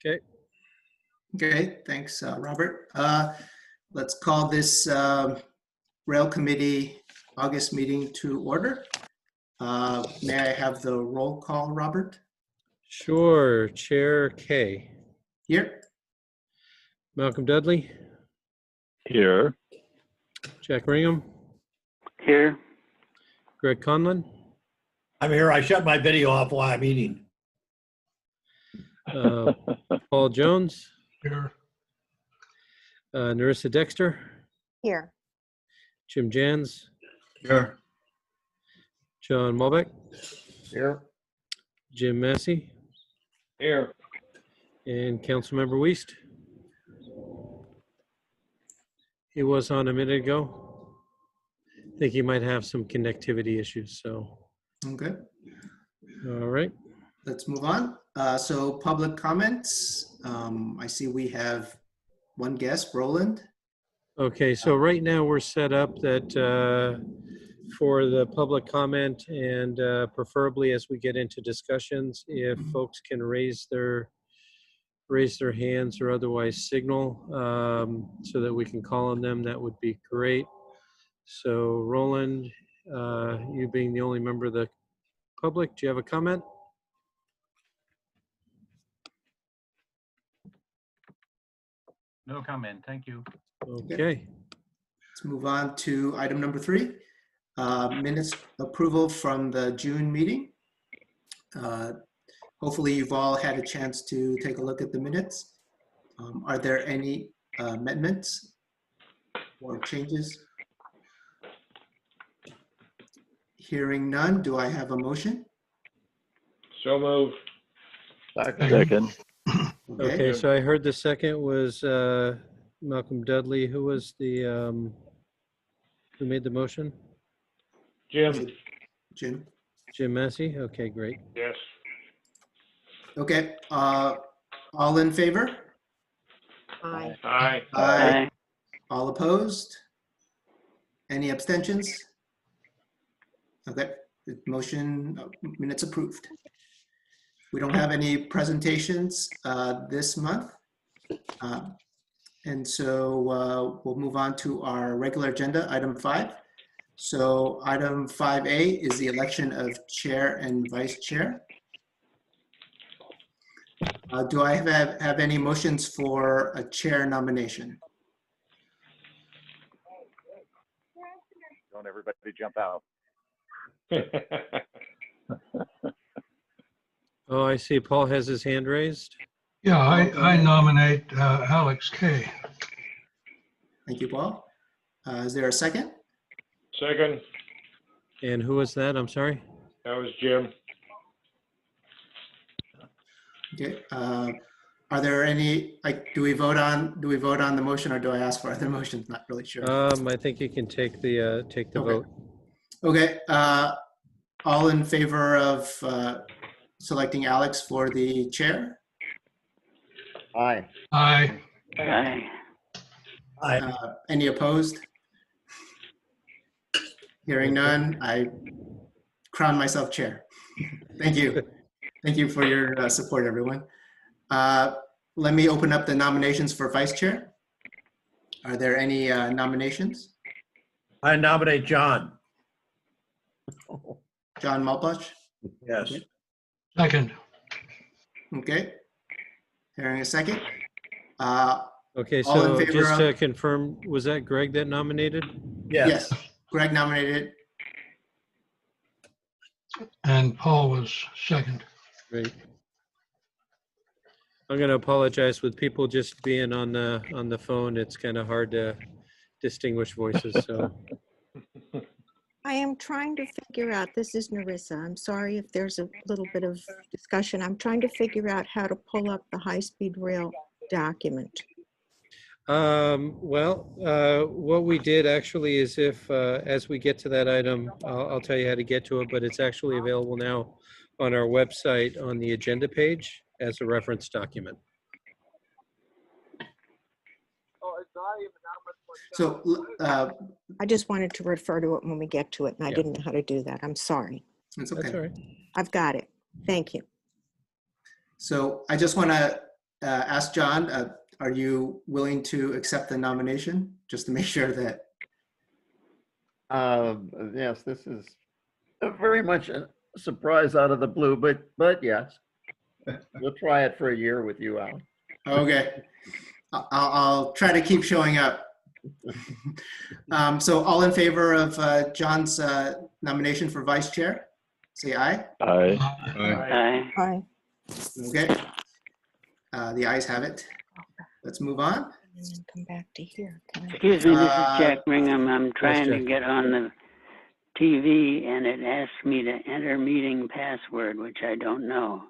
Okay. Okay, thanks, Robert. Let's call this Rail Committee August meeting to order. May I have the roll call, Robert? Sure. Chair K. Here. Malcolm Dudley. Here. Jack Ringham. Here. Greg Conlon. I'm here. I shut my video off while I'm eating. Paul Jones. Here. Narissa Dexter. Here. Jim Jans. Here. John Malbeck. Here. Jim Massey. Here. And Councilmember Weist. He was on a minute ago. I think he might have some connectivity issues, so. Okay, All right. let's move on. So public comments. I see we have one guest, Roland. Okay, so right now we're set up that for the public comment and preferably as we get into discussions, if folks can raise their hands or otherwise signal so that we can call on them, that would be great. So Roland, you being the only member of the public, do you have a comment? No comment, thank you. Okay. Let's move on to item number 3, minutes approval from the June meeting. Hopefully you've all had a chance to take a look at the minutes. Are there any amendments or changes? Hearing none, do I have a motion? So move. Second. Okay, so I heard the second was Malcolm Dudley. Who was the, who made the motion? Jim. Jim. Jim Massey? Okay, great. Yes. Okay, all in favor? Aye. Aye. Aye. All opposed? Any abstentions? Okay, the motion, minutes approved. We don't have any presentations this month. And so we'll move on to our regular agenda, item 5. So item 5A is the election of chair and vice chair. Do I have any motions for a chair nomination? Don't everybody jump out. Oh, I see Paul has his hand raised. Yeah, I nominate Alex Kay. Thank you, Paul. Is there a second? Second. And who was that? I'm sorry. That was Jim. Okay. Are there any, like, do we vote on the motion or do I ask for other motions? Not really sure. I think you can take the Okay. vote. Okay. All in favor of selecting Alex for the chair? Aye. Aye. Aye. Any opposed? Hearing none, I crown myself chair. Thank you. Thank you for your support, everyone. Let me open up the nominations for vice chair. Are there any nominations? I nominate John. John Malbush? Yes. Second. Okay. Hearing a second. Okay, All in so favor just of- to confirm, was that Greg that nominated? Yes. Greg nominated. And Paul was second. Great. I'm going to apologize with people just being on the phone. It's kind of hard to distinguish voices. So I am trying to figure out, this is Narissa. I'm sorry if there's a little bit of discussion. I'm trying to figure out how to pull up the high-speed rail document. what we did actually is if as we get to that item, I'll tell you how to get to it, but it's actually available now on our website on the agenda page as a reference document. So I just wanted to refer to it when we get to it, and I Yeah. didn't know how to do that. I'm sorry. it's That's okay. all right. I've got it. Thank you. So I just want to ask John, are you willing to accept the nomination? Just to make sure that, Yes, this is very much a surprise out of the blue, but yes. We'll try it for a year with you, Alan. okay. I'll try to keep showing up. So all in favor of John's nomination for vice chair, say aye. Aye. Aye. Aye. Okay. The ayes have it. Let's move on. And then come back to here. Can I- Excuse me, this is Jack Bingham. I'm trying to Jack. get on the TV and it asks me to enter meeting password, which I don't know.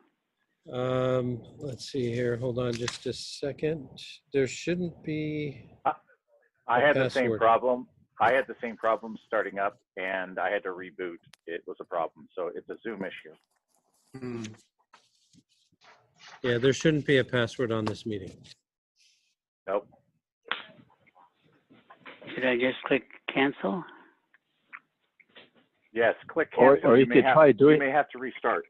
Let's see here. Hold on just a second. There shouldn't be. I had the same Password. problem. I had the same problem starting up and I had to reboot. It was a problem. So it's a Zoom issue. Hmm. Yeah, there shouldn't be a password on this meeting. Nope. Should I just click cancel? Yes, click Or- cancel. or you may could have- try doing- You may have to restart.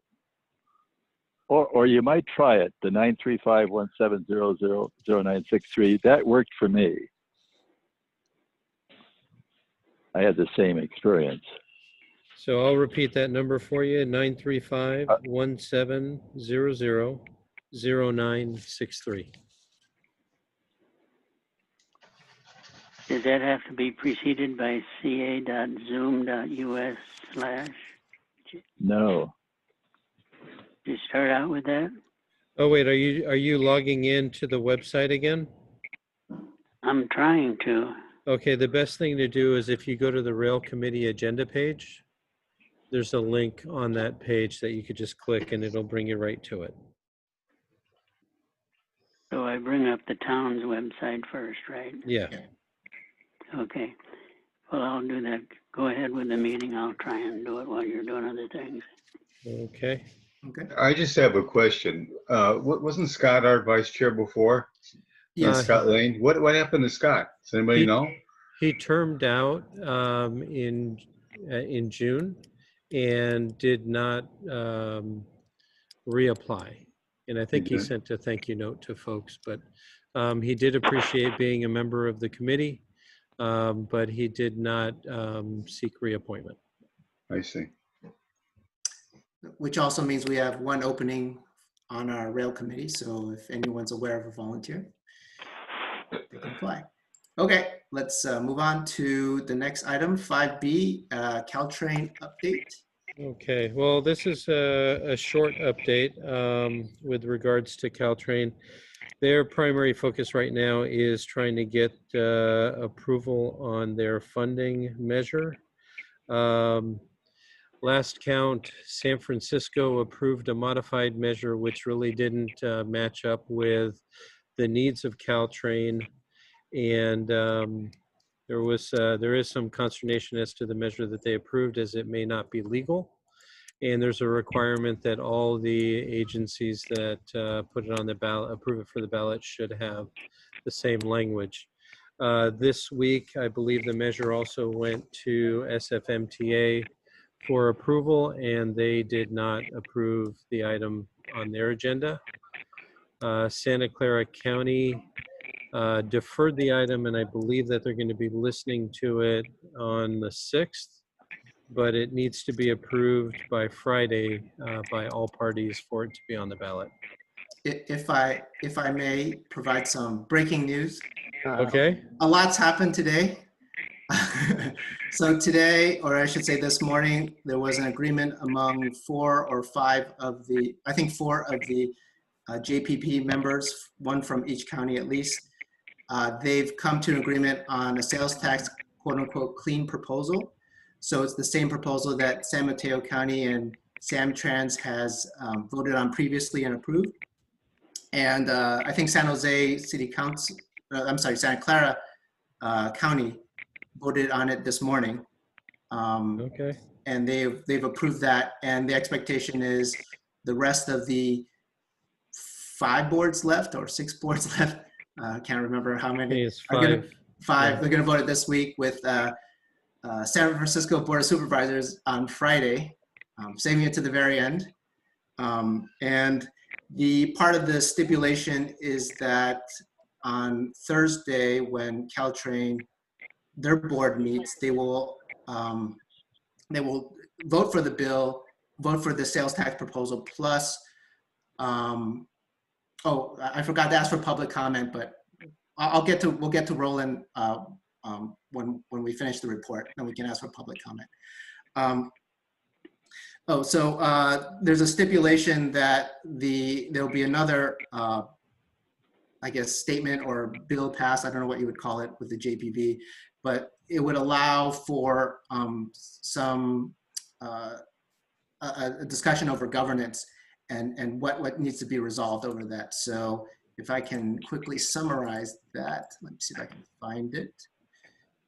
Or you might try it, the 935-1700-0963. That worked for me. I had the same experience. So I'll repeat that number for you, 935-1700-0963. Does that have to be preceded by ca.zoom.us/? No. You start out with that? Oh, wait, are you logging in to the website again? I'm trying to. Okay, the best thing to do is if you go to the Rail Committee agenda page, there's a link on that page that you could just click and it'll bring you right to it. So I bring up the town's website first, right? Yeah. Okay. Well, I'll do that. Go ahead with the meeting. I'll try and do it while you're doing other things. Okay. Okay. I just have a question. Wasn't Scott our vice chair before? Yes. Scott Lane. What happened to Scott? Does anybody know? He termed out in June and did not reapply. And I think he Okay. sent a thank you note to folks, but he did appreciate being a member of the committee, but he did not seek reappointment. I see. Which also means we have one opening on our rail committee. So if anyone's aware of a volunteer, they can apply. Okay, let's move on to the next item, 5B, Caltrain update. Okay, well, this is a short update with regards to Caltrain. Their primary focus right now is trying to get approval on their funding measure. Last count, San Francisco approved a modified measure which really didn't match up with the needs of Caltrain. And there is some consternation as to the measure that they approved, as it may not be legal. And there's a requirement that all the agencies that put it on the ballot, approve it for the ballot, should have the same language. This week, I believe the measure also went to SFMTA for approval, and they did not approve the item on their agenda. Santa Clara County deferred the item, and I believe that they're going to be listening to it on the 6th, but it needs to be approved by Friday by all parties for it to be on the ballot. If I may provide some breaking news. Okay. A lot's happened today. So today, or I should say this morning, there was an agreement among 4 or 5 of the, I think 4 of the JPP members, one from each county at least. They've come to an agreement on a sales tax, quote unquote, clean proposal. So it's the same proposal that San Mateo County and Camtrans has voted on previously and approved. And I think San Jose City Council, Santa Clara County voted on it this morning. Okay. And they've approved that. And the expectation is the rest of the 5 boards left or 6 boards left. I can't remember how I many. think it's 5. 5. Yeah. They're going to vote it this week with San Francisco Board of Supervisors on Friday, saving it to the very end. And The part of the stipulation is that on Thursday, when Caltrain, their board meets, they will vote for the bill, vote for the sales tax proposal, plus, oh, I forgot to ask for public comment, but we'll get to Roland when we finish the report, then we can ask for public comment. There's a stipulation that there'll be another, I guess, statement or bill passed, I don't know what you would call it with the JPB, but it would allow for a discussion over governance and what needs to be resolved over that. So if I can quickly summarize that, let me see if I can find it.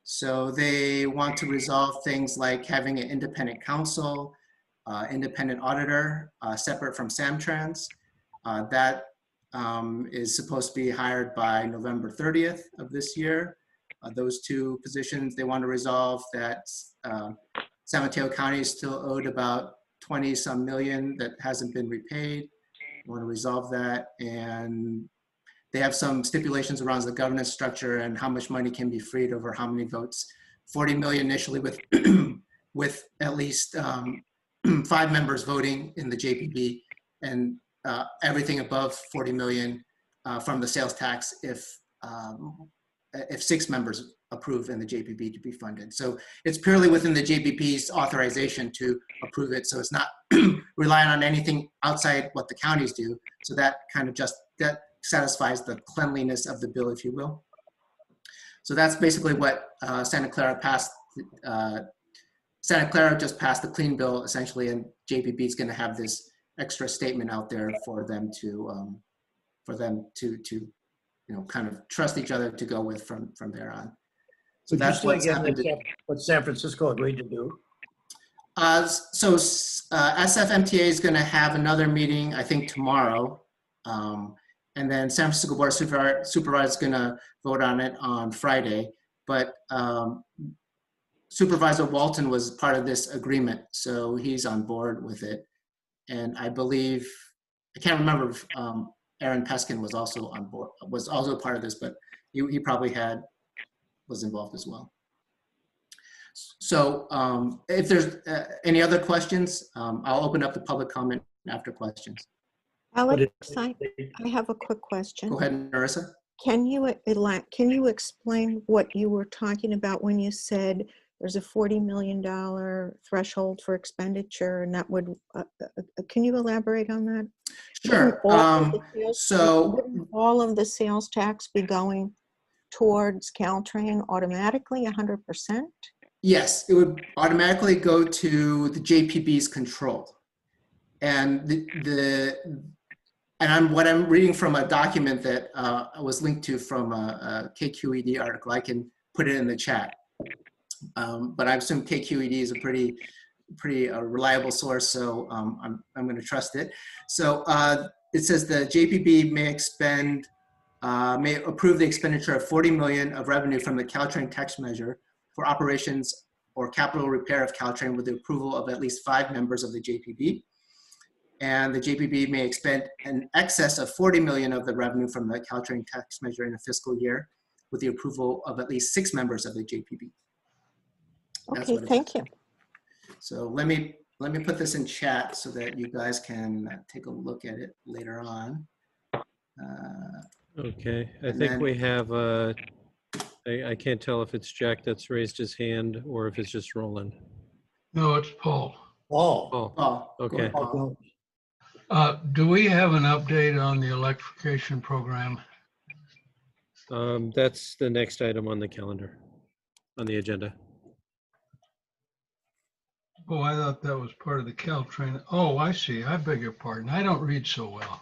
So they want to resolve things like having an independent counsel, independent auditor, separate from Samtrans. That is supposed to be hired by November 30th of this year. Those two positions, they want to resolve that San Mateo County is still owed about 20-some million that hasn't been repaid. They want to resolve that. And they have some stipulations around the governance structure and how much money can be freed over how many votes. 40 million initially with, with at least 5 members voting in the JPB, and everything above 40 million from the sales tax if 6 members approve in the JPB to be funded. So it's purely within the JPB's authorization to approve it. So it's not relying on anything outside what the counties do. So that kind of that satisfies the cleanliness of the bill, if you will. So that's basically what Santa Clara passed. Santa Clara just passed the clean bill essentially, and JPB is going to have this extra statement out there for them to kind of trust each other to go with from there on. So that's what's happened. What San Francisco agreed to do. SFMTA is going to have another meeting, I think tomorrow, and then San Francisco Board of Supervisors is going to vote on it on Friday. But Supervisor Walton was part of this agreement, so he's on board with it. And I believe, I can't remember if Aaron Peskin was also on board, was also part of this, but he probably was involved as well. So if there's any other questions, I'll open up the public comment after questions. Alex, I have a quick question. Go ahead, Narissa. Can you explain what you were talking about when you said there's a $40 million threshold for expenditure, and that would, can you elaborate on that? Sure. Wouldn't all of the sales tax be going towards Caltrain automatically, 100%? Yes, it would automatically go to the JPB's control. And what I'm reading from a document that was linked to from a KQED article. I can put it in the chat. But I assume KQED is a pretty reliable source, so I'm going to trust it. So it says the JPB may approve the expenditure of 40 million of revenue from the Caltrain tax measure for operations or capital repair of Caltrain with the approval of at least 5 members of the JPB. And the JPB may expend an excess of 40 million of the revenue from the Caltrain tax measure in a fiscal year with the approval of at least 6 members of the JPB. Okay, thank you. So let me put this in chat so that you guys can take a look at it later on. Okay, I think we have, I can't tell if it's Jack that's raised his hand or if it's just Roland. No, it's Paul. Oh, okay. Paul. Do we have an update on the electrification program? That's the next item on the calendar, on the agenda. Oh, I thought that was part of the Caltrain. Oh, I see. I beg your pardon. I don't read so well.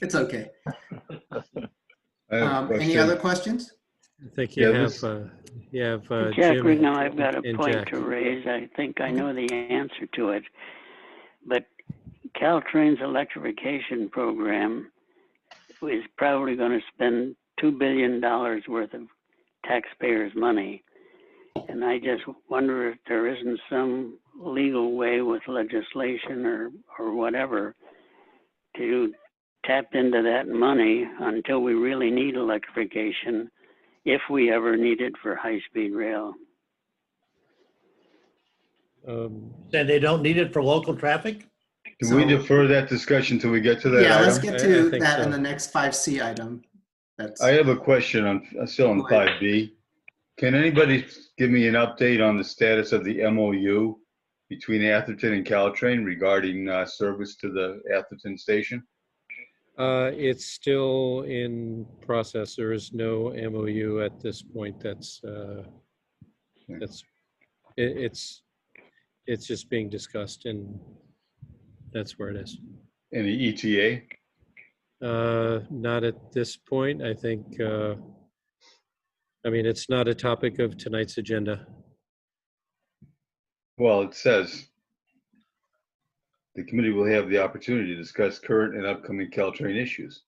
It's okay. I have a Any question. other questions? I think you have Jack, Jim right now I've got a and point Jack. to raise. I think I know the answer to it. But Caltrain's electrification program is probably going to spend $2 billion worth of taxpayers' money. And I just wonder if there isn't some legal way with legislation or whatever to tap into that money until we really need electrification, if we ever need it for high-speed rail. Said they don't need it for local traffic? Can we So- defer that discussion till we get to that Yeah, let's item? get I to think that in so. the next 5C item. That's, I have a question on, still on Go ahead. 5B. Can anybody give me an update on the status of the MOU between Atherton and Caltrain regarding service to the Atherton station? It's still in process. There is no MOU at this point. It's just being discussed, and that's where it is. Any ETA? Not at this point. I think, I mean, it's not a topic of tonight's agenda. Well, it says the committee will have the opportunity to discuss current and upcoming Caltrain issues,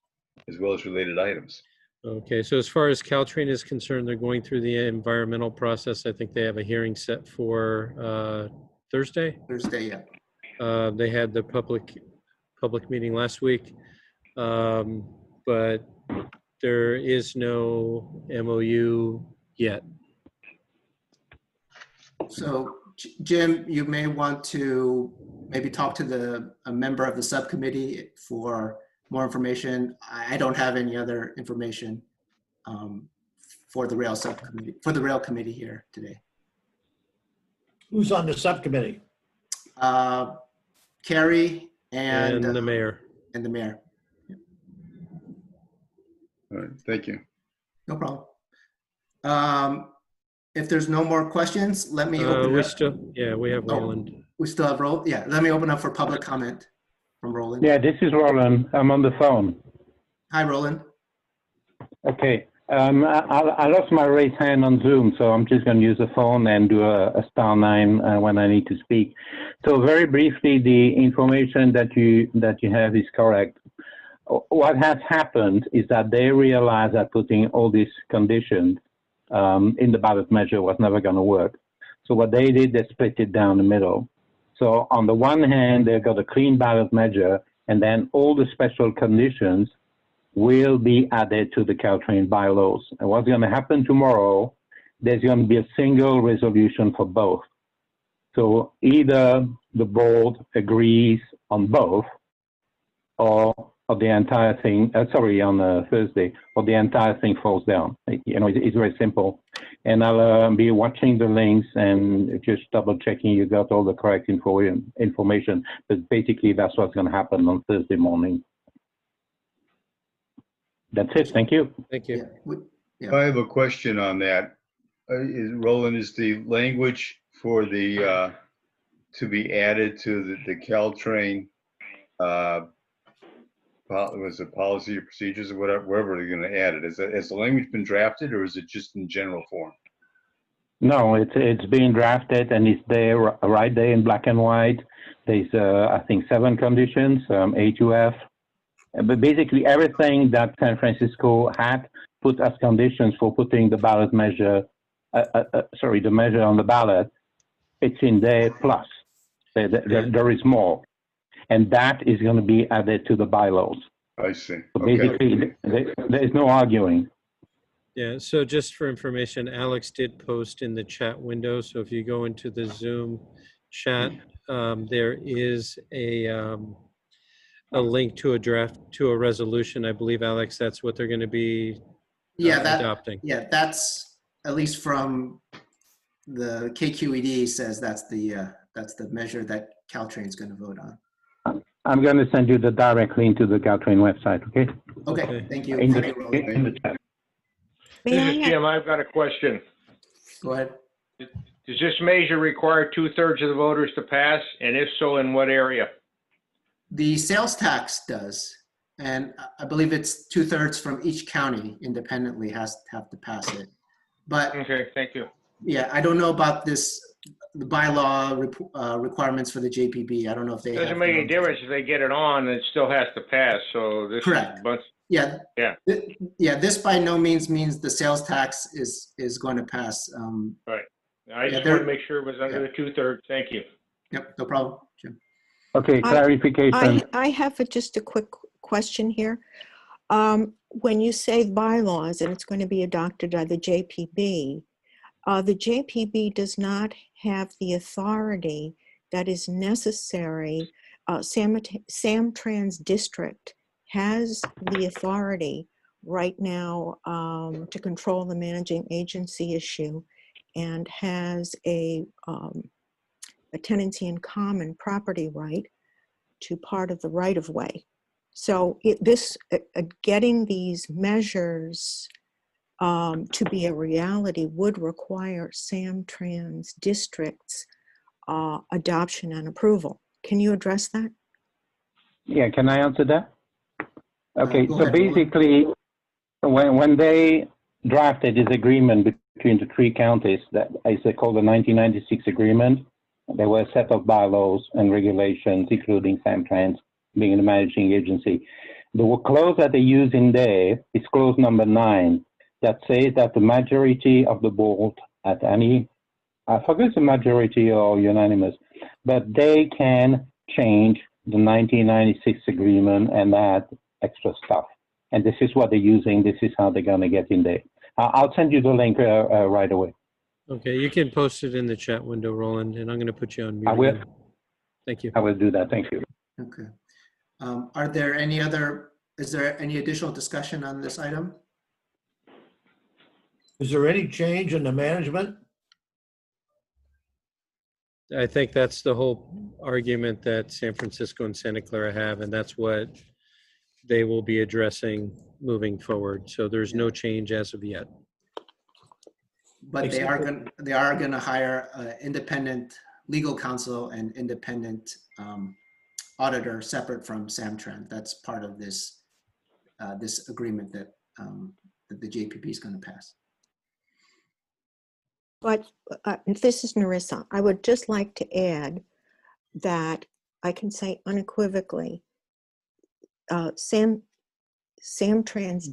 as well as related items. Okay, so as far as Caltrain is concerned, they're going through the environmental process. I think they have a hearing set for Thursday. Thursday, yeah. They had the public meeting last week, but there is no MOU yet. So Jim, you may want to maybe talk to a member of the subcommittee for more information. I don't have any other information for the rail subcommittee, for the rail committee here today. Who's on the subcommittee? Carrie and the mayor. And the mayor. All right, thank you. No problem. If there's no more questions, let me open it up. We have Oh. Roland. We still have Roland. Yeah, let me open up for public comment from Roland. Yeah, this is Roland. I'm on the phone. Hi, Roland. Okay. I lost my raised hand on Zoom, so I'm just going to use the phone and do a *9 when I need to speak. So very briefly, the information that you have is correct. What has happened is that they realized that putting all these conditions in the ballot measure was never going to work. So what they did, they split it down the middle. So on the one hand, they've got a clean ballot measure, and then all the special conditions will be added to the Caltrain bylaws. And what's going to happen tomorrow, there's going to be a single resolution for both. So either the board agrees on both, or the entire thing, on Thursday, or the entire thing falls down. You know, it's very simple. And I'll be watching the links and just double checking you got all the correct information. But basically, that's what's going to happen on Thursday morning. That's it. Thank you. Thank you. Yeah. I have a question on that. Roland, is the language for the, to be added to the Caltrain, was it policy or procedures or whatever, wherever they're going to add it? Has the language been drafted, or is it just in general form? No, it's being drafted and it's there right there in black and white. There's, I think, 7 conditions, A to F. But basically everything that San Francisco had put as conditions for putting the ballot measure, the measure on the ballot, it's in there plus. There is more. And that is going to be added to the bylaws. I see. So basically, there is no arguing. Yeah, so just for information, Alex did post in the chat window. So if you go into the Zoom chat, there is a link to a draft, to a resolution. I believe, Alex, that's what they're going to be adopting. Yeah, that's, at least from the KQED says that's the measure that Caltrain is going to vote on. I'm going to send you the direct link to the Caltrain website, okay? Okay, thank you. In the chat. This is Jim. I've got a question. Go ahead. Does this measure require 2/3 of the voters to pass? And if so, in what area? The sales tax does, and I believe it's 2/3 from each county independently have to pass it. But Okay, thank you. yeah, I don't know about this, the bylaw requirements for the JPB. I don't know if they Doesn't have make their any own- difference if they get it on, it still has to pass, so this Correct. is a bunch. Yeah. Yeah. Yeah, this by no means means the sales tax is going to pass. Right. I just there- want to make sure it was under the 2/3. Thank you. Yep, no problem, Jim. Okay, clarification. I have just a quick question here. When you say bylaws and it's going to be adopted by the JPB does not have the authority that is necessary. Samtrans district has the authority right now to control the managing agency issue and has a tenancy in common property right to part of the right of way. So getting these measures to be a reality would require Samtrans district's adoption and approval. Can you address that? Yeah, can I answer that? Okay, Go so ahead, Roland. basically, when they drafted this agreement between the three counties, that is called the 1996 agreement, there were a set of bylaws and regulations, including Samtrans being the managing agency. The clause that they use in there is clause number 9, that says that the majority of the board at any, I forget the majority or unanimous, but they can change the 1996 agreement and add extra stuff. And this is what they're using. This is how they're going to get in there. I'll send you the link right away. Okay, you can post it in the chat window, Roland, and I'm going to put you on mute. I will. Again. Thank you. I will do that. Thank you. Okay. Is there any additional discussion on this item? Is there any change in the management? I think that's the whole argument that San Francisco and Santa Clara have, and that's what they will be addressing moving forward. So there's no change as of yet. But they are going to hire independent legal counsel and independent auditor separate from Samtrans. That's part of this this agreement that the JPP is going to pass. But this is Narissa. I would just like to add that I can say unequivocally, Samtrans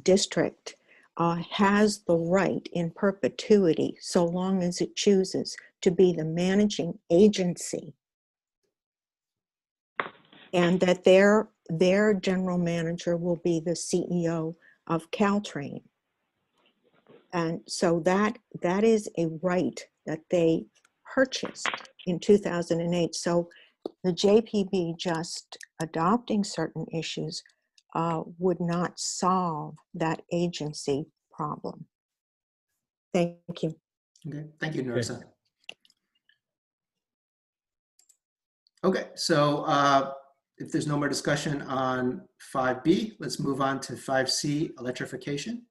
district has the right in perpetuity, so long as it chooses to be the managing agency, and that their general manager will be the CEO of Caltrain. And so that is a right that they purchased in 2008. So the JPB just adopting certain issues would not solve that agency problem. Thank you. Okay, thank you, Narissa. Okay, so if there's no more discussion on 5B, let's move on to 5C, electrification.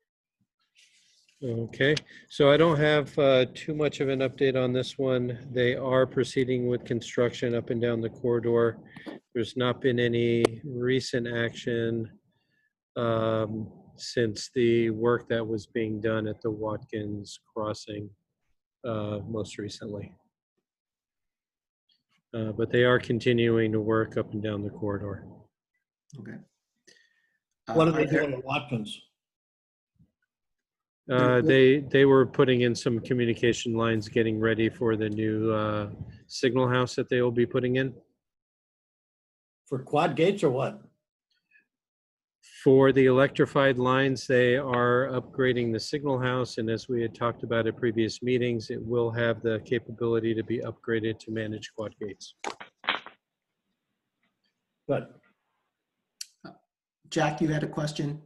Okay, so I don't have too much of an update on this one. They are proceeding with construction up and down the corridor. There's not been any recent action since the work that was being done at the Watkins crossing most recently. But they are continuing to work up and down the corridor. Okay. What are they doing at Watkins? They were putting in some communication lines, getting ready for the new signal house that they will be putting in. For quad gates or what? For the electrified lines, they are upgrading the signal house, and as we had talked about at previous meetings, it will have the capability to be upgraded to manage quad gates. Good. Jack, you had a question?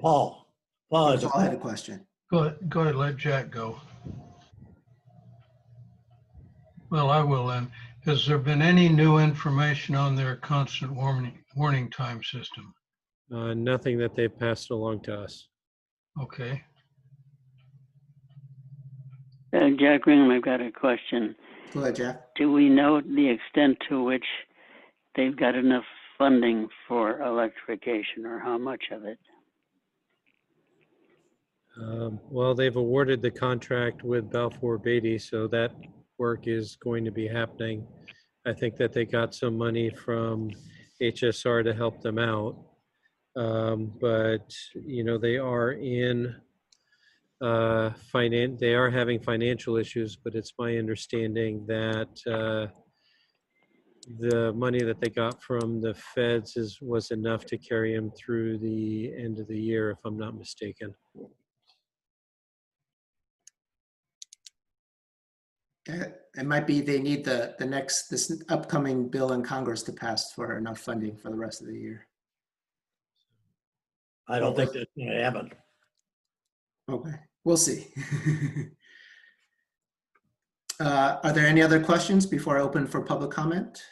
Paul has Paul had a question. Go ahead, let Jack go. Well, I will then. Has there been any new information on their constant warning time system? Nothing that they've passed along to us. Okay. Jack Ringham, I've got a question. Go ahead, Jack. Do we know the extent to which they've got enough funding for electrification, or how much of it? Well, they've awarded the contract with Balfour Beatty, so that work is going to be happening. I think that they got some money from HSR to help them out. But, you know, they are in they are having financial issues, but it's my understanding that the money that they got from the feds was enough to carry them through the end of the year, if I'm not mistaken. It might be they need this upcoming bill in Congress to pass for enough funding for the rest of the year. I don't think that's going to happen. Okay, we'll see. Are there any other questions before I open for public comment?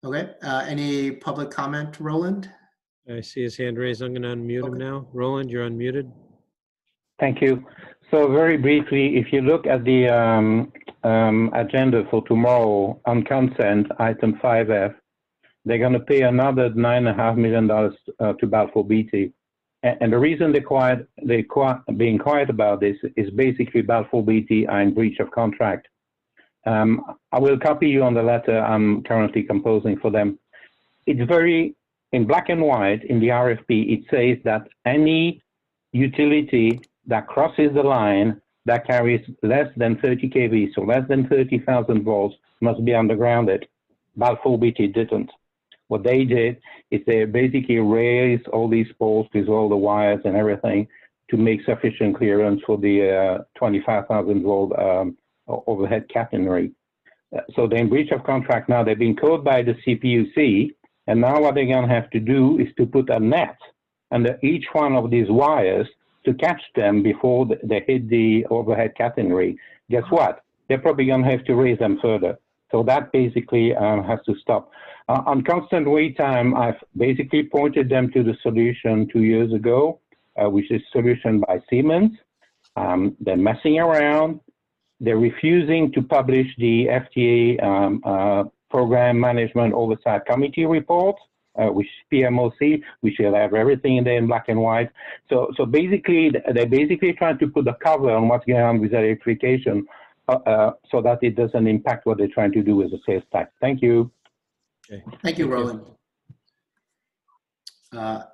Okay, any public comment, Roland? I see his hand raised. I'm going to unmute him now. Roland, you're unmuted. Thank you. So very briefly, if you look at the agenda for tomorrow on consent, item 5F, they're going to pay another $9.5 million to Balfour Beatty. And the reason they're being quiet about this is basically Balfour Beatty are in breach of contract. I will copy you on the letter I'm currently composing for them. It's very, in black and white, in the RFP, it says that any utility that crosses the line that carries less than 30 kV, so less than 30,000 volts, must be undergrounded. Balfour Beatty didn't. What they did is they basically raised all these poles with all the wires and everything to make sufficient clearance for the 25,000 volt overhead catenary. So they're in breach of contract now. They've been caught by the CPUC, and now what they're going to have to do is to put a net under each one of these wires to catch them before they hit the overhead catenary. Guess what? They're probably going to have to raise them further. So that basically has to stop. On constant wait time, I've basically pointed them to the solution 2 years ago, which is solution by Siemens. They're messing around. They're refusing to publish the FTA Program Management Oversight Committee report, which is PMOC, which will have everything in there in black and white. So basically, they're basically trying to put a cover on what's going on with electrification so that it doesn't impact what they're trying to do with the sales tax. Thank you. Okay. Thank you, Roland.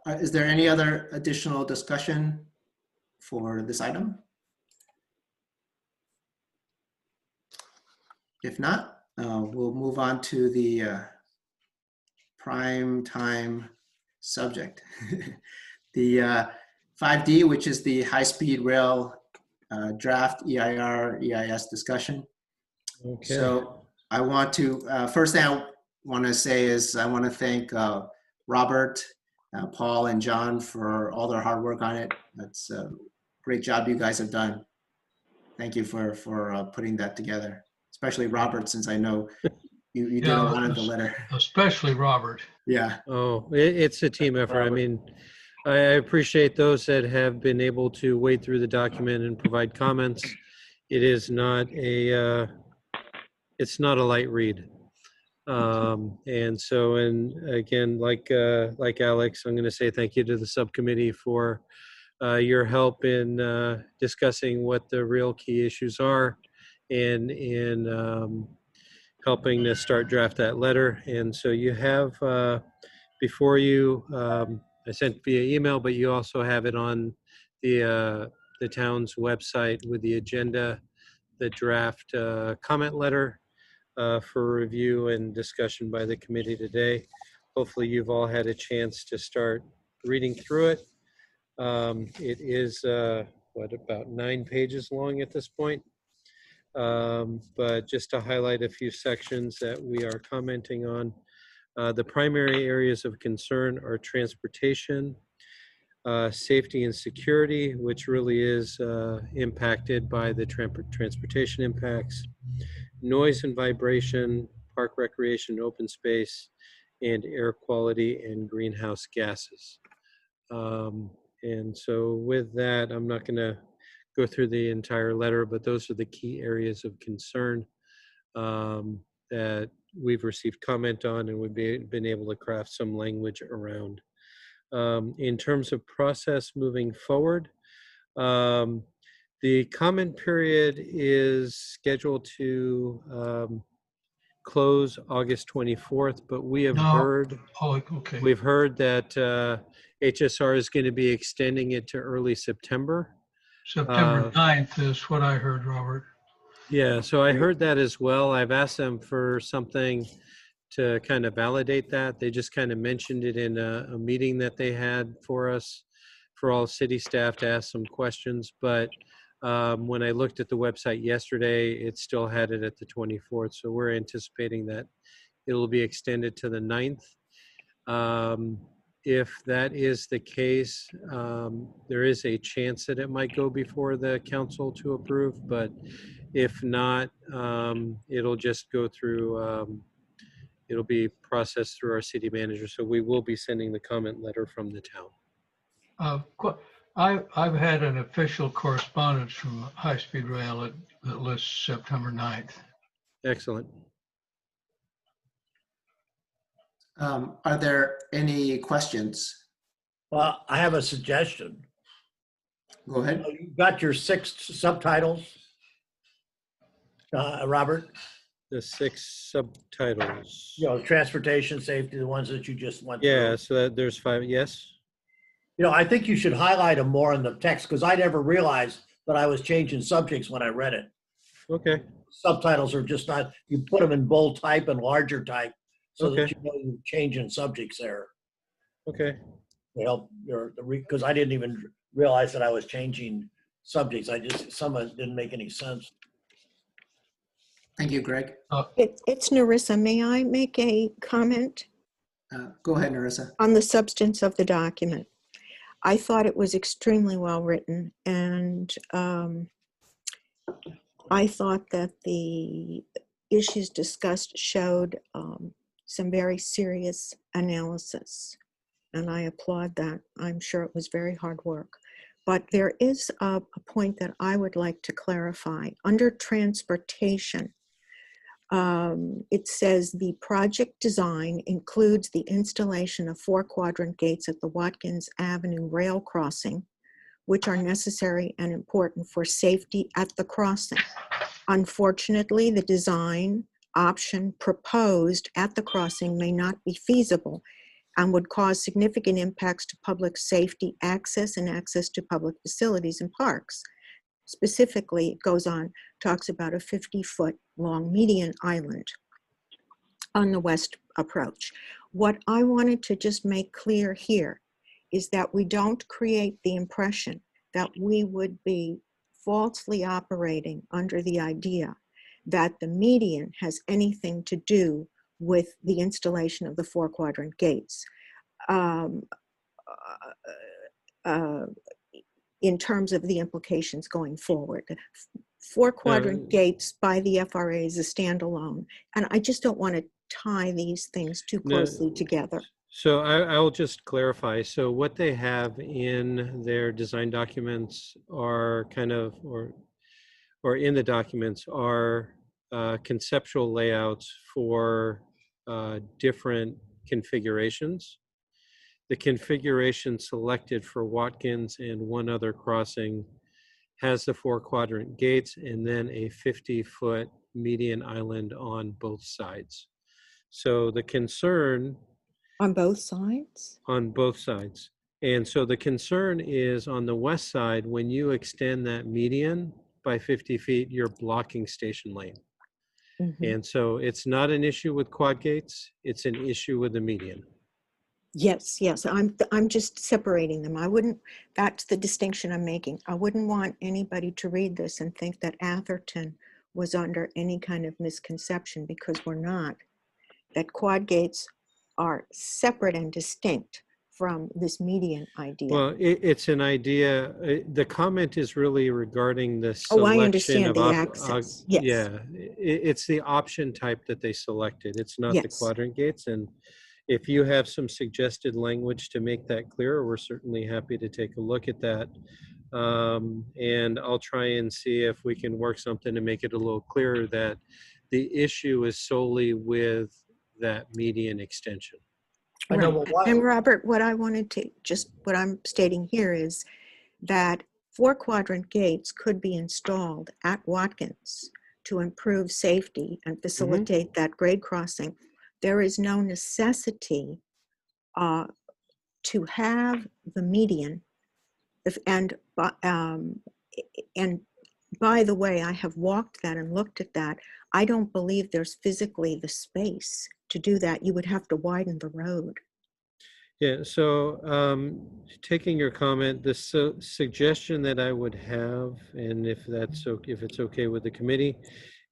Is there any other additional discussion for this item? If not, we'll move on to the prime time subject. The 5D, which is the high-speed rail draft EIR, EIS discussion. Okay. So I want to, first thing I want to say is I want to thank Robert, Paul, and John for all their hard work on it. That's a great job you guys have done. Thank you for putting that together, especially Robert, since I know you did a lot of the letter. Especially Robert. Yeah. Oh, it's a team effort. I mean, I appreciate those that have been able to wade through the document and provide comments. It is not a, it's not a light read. And so, and again, like Alex, I'm going to say thank you to the subcommittee for your help in discussing what the real key issues are and in helping to start draft that letter. And so you have before you, I sent via email, but you also have it on the town's website with the agenda, the draft comment letter for review and discussion by the committee today. Hopefully you've all had a chance to start reading through it. It is, what, about 9 pages long at this point. But just to highlight a few sections that we are commenting on, the primary areas of concern are transportation, safety and security, which really is impacted by the transportation impacts, noise and vibration, park recreation, open space, and air quality and greenhouse gases. And so with that, I'm not going to go through the entire letter, but those are the key areas of concern that we've received comment on and we've been able to craft some language around. In terms of process moving forward, the comment period is scheduled to close August 24th, but we have heard, we've heard that HSR is going to be extending it to early September. September 9th is what I heard, Robert. Yeah, so I heard that as well. I've asked them for something to kind of validate that. They just kind of mentioned it in a meeting that they had for us, for all city staff to ask some questions. But when I looked at the website yesterday, it still had it at the 24th. So we're anticipating that it'll be extended to the 9th. If that is the case, there is a chance that it might go before the council to approve, but if not, it'll just go through, it'll be processed through our city manager. So we will be sending the comment letter from the town. I've had an official correspondence from High Speed Rail that lists September 9th. Excellent. Are there any questions? Well, I have a suggestion. Go ahead. You've got your 6 subtitles, Robert. The 6 subtitles. You know, transportation safety, the ones that you just went through. Yeah, so that there's 5, yes? You know, I think you should highlight them more in the text because I never realized that I was changing subjects when I read it. Okay. Subtitles are just not, you put them in bold type and larger type so that Okay. you know you're changing subjects there. Okay. To help because I didn't even realize that I was changing subjects. Some of it didn't make any sense. Thank you, Greg. It's Narissa. May I make a comment? Go ahead, Narissa. On the substance of the document. I thought it was extremely well written, and I thought that the issues discussed showed some very serious analysis, and I applaud that. I'm sure it was very hard work. But there is a point that I would like to clarify. Under transportation, it says the project design includes the installation of 4-quadrant gates at the Watkins Avenue rail crossing, which are necessary and important for safety at the crossing. Unfortunately, the design option proposed at the crossing may not be feasible and would cause significant impacts to public safety access and access to public facilities and parks. Specifically, it goes on, talks about a 50-foot long median island on the west approach. What I wanted to just make clear here is that we don't create the impression that we would be falsely operating under the idea that the median has anything to do with the installation of the 4-quadrant gates. In terms of the implications going forward. 4-quadrant gates by the FRA is a standalone, and I just don't want to tie these things too closely together. So I'll just clarify. So what they have in their design documents are kind of, or in the documents are conceptual layouts for different configurations. The configuration selected for Watkins and one other crossing has the 4-quadrant gates and then a 50-foot median island on both sides. So the concern... On both sides? On both sides. And so the concern is on the west side, when you extend that median by 50 feet, you're blocking station lane. Mm-hmm. And so it's not an issue with quad gates, it's an issue with the median. Yes, I'm just separating them. I wouldn't, that's the distinction I'm making. I wouldn't want anybody to read this and think that Atherton was under any kind of misconception, because we're not. That quad gates are separate and distinct from this median idea. Well, it's an idea. The comment is really regarding the selection. I understand the access. Yes. Yeah, it's the option type that they selected. It's not the quadrant gates. And if you have some suggested language to make that clearer, we're certainly happy to take a look at that. And I'll try and see if we can work something to make it a little clearer that the issue is solely with that median extension. Right. And Robert, what I wanted to what I'm stating here is that 4-quadrant gates could be installed at Watkins to improve safety and facilitate that grade crossing. There is no necessity to have the median and by the way, I have walked that and looked at that. I don't believe there's physically the space to do that. You would have to widen the road. Yeah, so taking your comment, the suggestion that I would have, and if it's okay with the committee,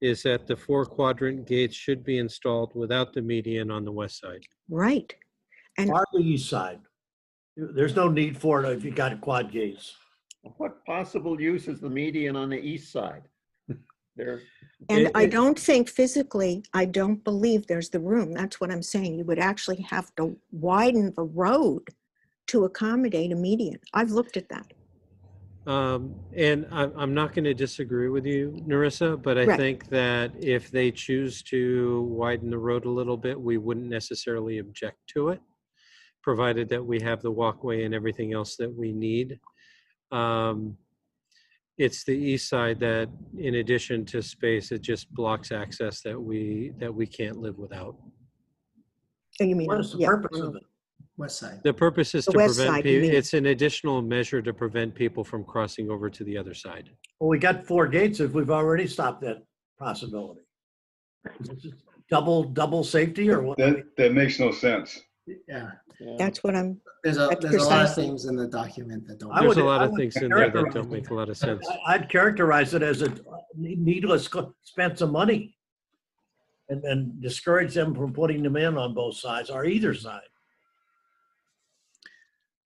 is that the 4-quadrant gates should be installed without the median on the west side. Right. And Or the east side. There's no need for it if you got quad gates. What possible use is the median on the east side? There, And I don't think physically, I don't believe there's the room. That's what I'm saying. You would actually have to widen the road to accommodate a median. I've looked at that. And I'm not going to disagree with you, Narissa, but I Right. think that if they choose to widen the road a little bit, we wouldn't necessarily object to it, provided that we have the walkway and everything else that we need. It's the east side that, in addition to space, it just blocks access that we can't live without. Oh, you mean, What is the yeah. purpose of it? West side. The purpose is The to west prevent side, you people. mean. It's an additional measure to prevent people from crossing over to the other side. Well, we got 4 gates if we've already stopped that possibility. Is this just double safety or what? That makes no sense. Yeah. That's what I'm, There's a That's lot of precisely. things in the document that don't. I There's would- a lot I of would things in there that characterize don't make a lot of sense. I'd characterize it as a needless expense of money and discourage them from putting them in on both sides or either side.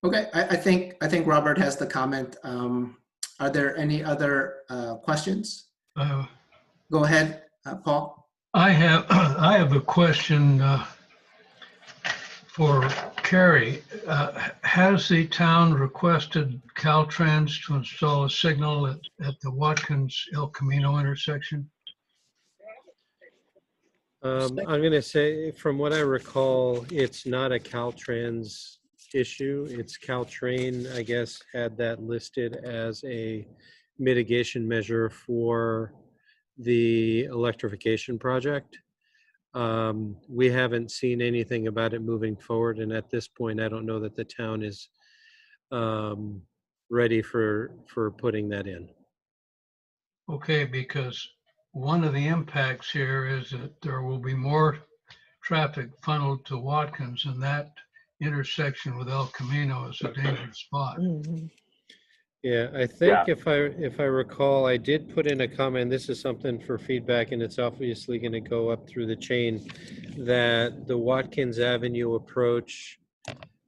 Okay, I think Robert has the comment. Are there any other questions? Go ahead, Paul. I have a question for Carrie. Has the town requested Caltrans to install a signal at the Watkins El Camino intersection? I'm going to say, from what I recall, it's not a Caltrans issue. It's Caltrain, I guess, had that listed as a mitigation measure for the electrification project. We haven't seen anything about it moving forward, and at this point, I don't know that the town is ready for putting that in. Okay, because one of the impacts here is that there will be more traffic funneled to Watkins, and that intersection with El Camino is a dangerous spot. mhm. Yeah, I think if I recall, I did put in a comment, this is something for feedback, and it's obviously going to go up through the chain, that the Watkins Avenue approach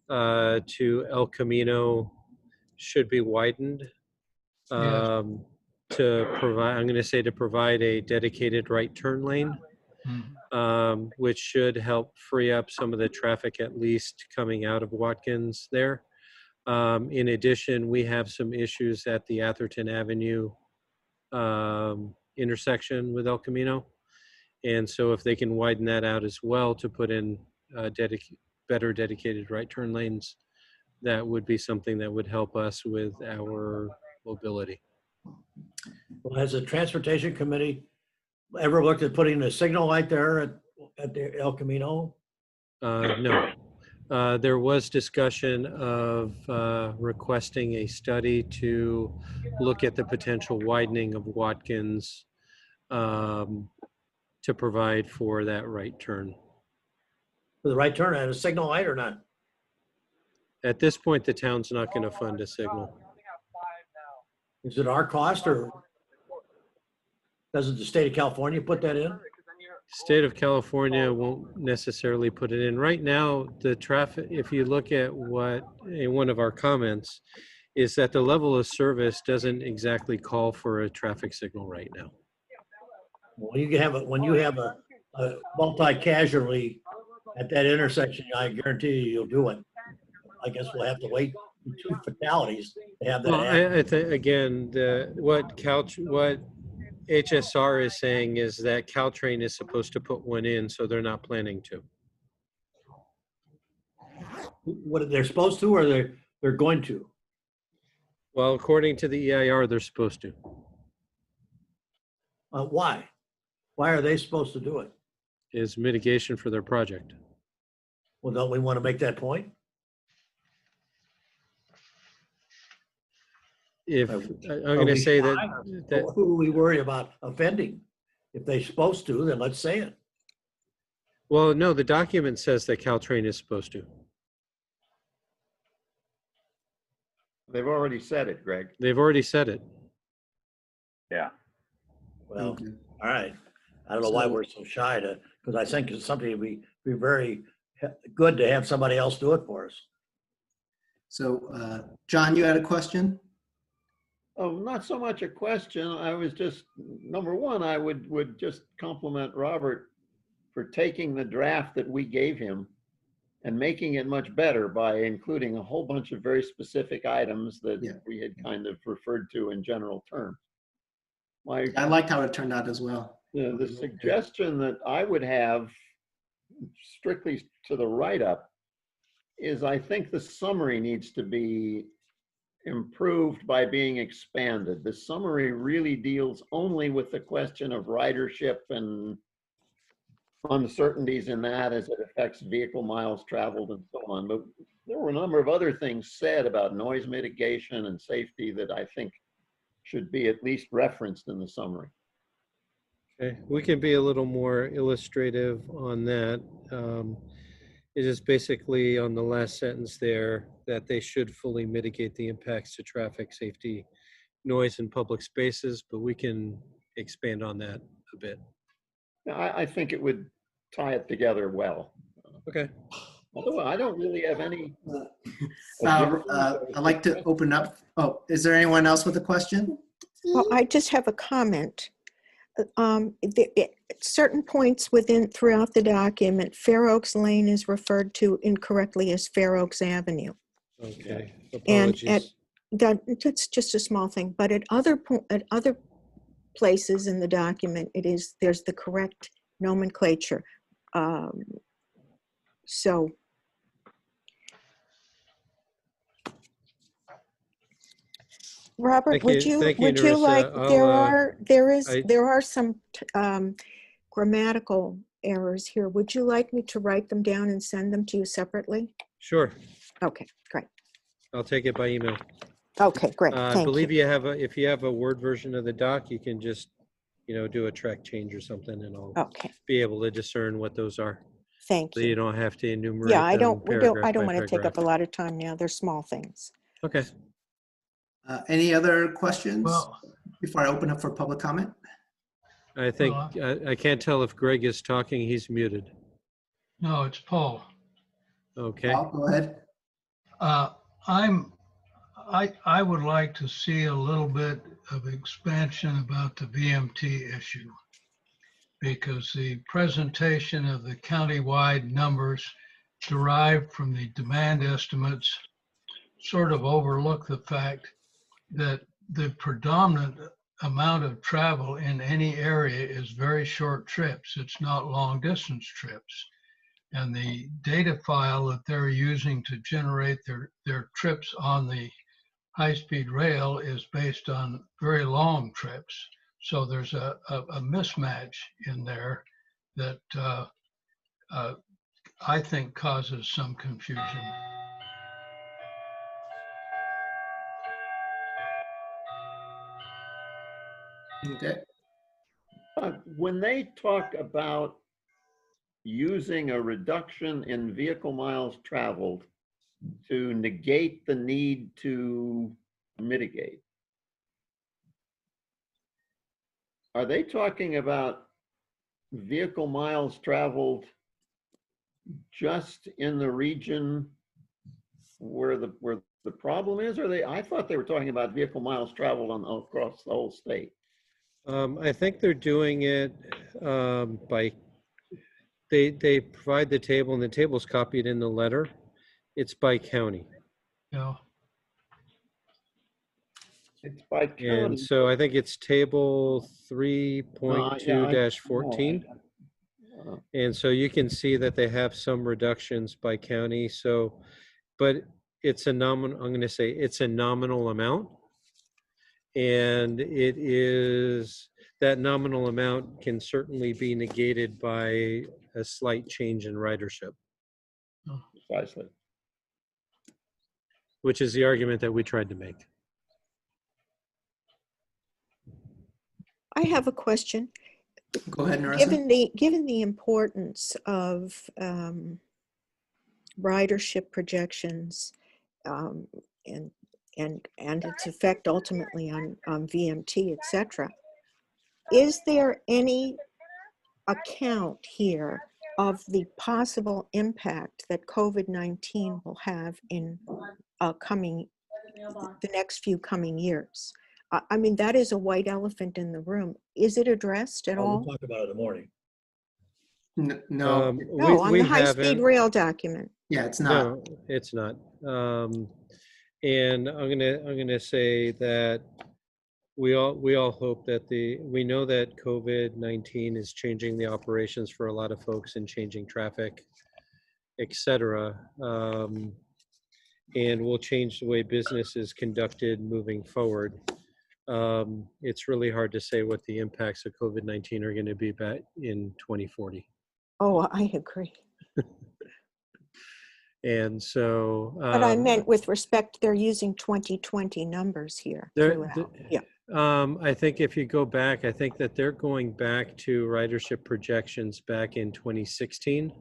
to El Camino should be widened to provide, I'm going to say, to provide a dedicated right turn lane, which should help free up some of the traffic, at least coming out of Watkins there. In addition, we have some issues at the Atherton Avenue intersection with El Camino. And so if they can widen that out as well to put in better dedicated right turn lanes, that would be something that would help us with our mobility. Well, has the transportation committee ever looked at putting a signal light there at the El Camino? No. There was discussion of requesting a study to look at the potential widening of Watkins to provide for that right turn. For the right turn and a signal light or not? At this point, the town's not going to fund a signal. Is it our cost or doesn't the state of California put that in? State of California won't necessarily put it in. Right now, the traffic, if you look at what in one of our comments, is that the level of service doesn't exactly call for a traffic signal right now. When you have a multi-casualty at that intersection, I guarantee you'll do it. I guess we'll have to wait 2 fatalities to have that Well, happen. I think, again, what HSR is saying is that Caltrain is supposed to put one in, so they're not planning to. What they're supposed to, or they're going to? Well, according to the EIR, they're supposed to. Why? Why are they supposed to do it? Is mitigation for their project. Well, don't we want to make that point? if, Are I'm Are going to we say that, shy? Who are we worried about offending? If they're supposed to, then let's say it. well, no, the document says that Caltrain is supposed to. They've already said it, Greg. They've already said it. Yeah. Well, Okay. all right. I don't know why So- we're so shy to, because I think it's something be very good to have somebody else do it for us. So, John, you had a question? Oh, not so much a question. I was just, number one, I would just compliment Robert for taking the draft that we gave him and making it much better by including a whole bunch of very specific items that Yeah. we had kind of referred to in general terms. I liked how it turned out as well. The suggestion that I would have strictly to the write-up is I think the summary needs to be improved by being expanded. The summary really deals only with the question of ridership and uncertainties in that as it affects vehicle miles traveled and so on. But there were a number of other things said about noise mitigation and safety that I think should be at least referenced in the summary. Okay, we can be a little more illustrative on that. It is basically on the last sentence there that they should fully mitigate the impacts to traffic, safety, noise in public spaces, but we can expand on that a bit. I think it would tie it together well. Okay. Although I don't really have any. I'd like to open up. Oh, is there anyone else with a question? Well, I just have a comment. At certain points throughout the document, Fair Oaks Lane is referred to incorrectly as Fair Oaks Avenue. Okay. And Apologies. that's just a small thing, but at other places in the document, there's the correct nomenclature. So Robert, Thank you, would you like, Nerissa. there are some grammatical errors here. Would you like me to write them down and send them to you separately? Sure, Okay, great. I'll take it by email. Okay, great. I Thank believe you. if you have a Word version of the doc, you can just, do a track change or something, and I'll Okay, be able to discern what those are. thank So you you. don't have to enumerate Yeah, I them don't paragraph by want to take paragraph. up a lot of time now. They're small things. Okay. Any other questions Well, before I open up for public comment? I think, Well, I can't tell if Greg is talking, he's muted. no, it's Paul. Okay. Paul, go ahead. I would like to see a little bit of expansion about the VMT issue, because the presentation of the countywide numbers derived from the demand estimates sort of overlook the fact that the predominant amount of travel in any area is very short trips. It's not long distance trips. And the data file that they're using to generate their trips on the high-speed rail is based on very long trips. So there's a mismatch in there that I think causes some confusion. Okay. When they talk about using a reduction in vehicle miles traveled to negate the need to mitigate, are they talking about vehicle miles traveled just in the region where the problem is? Or I thought they were talking about vehicle miles traveled across the whole state. I think they're doing it by, they provide the table, and the table's copied in the letter. It's by county. Yeah. It's by county. And so I think it's table 3.2-14. And so you can see that they have some reductions by county. So, but it's a nominal, I'm going to say it's a nominal amount. And it is, that nominal amount can certainly be negated by a slight change in ridership. Precisely. Which is the argument that we tried to make. I have a question. Go ahead, Narissa. Given the importance of ridership projections and its effect ultimately on VMT, et cetera, is there any account here of the possible impact that COVID-19 will have in the next few coming years? I mean, that is a white elephant in the room. Is it addressed at We'll all? talk about it in the morning. No, No, on the high-speed rail document. yeah, it's not. No, it's not. And I'm gonna say that we all hope that we know that COVID-19 is changing the operations for a lot of folks and changing traffic, et cetera. And will change the way business is conducted moving forward. It's really hard to say what the impacts of COVID-19 are going to be back in 2040. Oh, I agree. And so, But I meant with respect, they're using 2020 numbers here. Yeah. I think if you go back, I think that they're going back to ridership projections back in 2016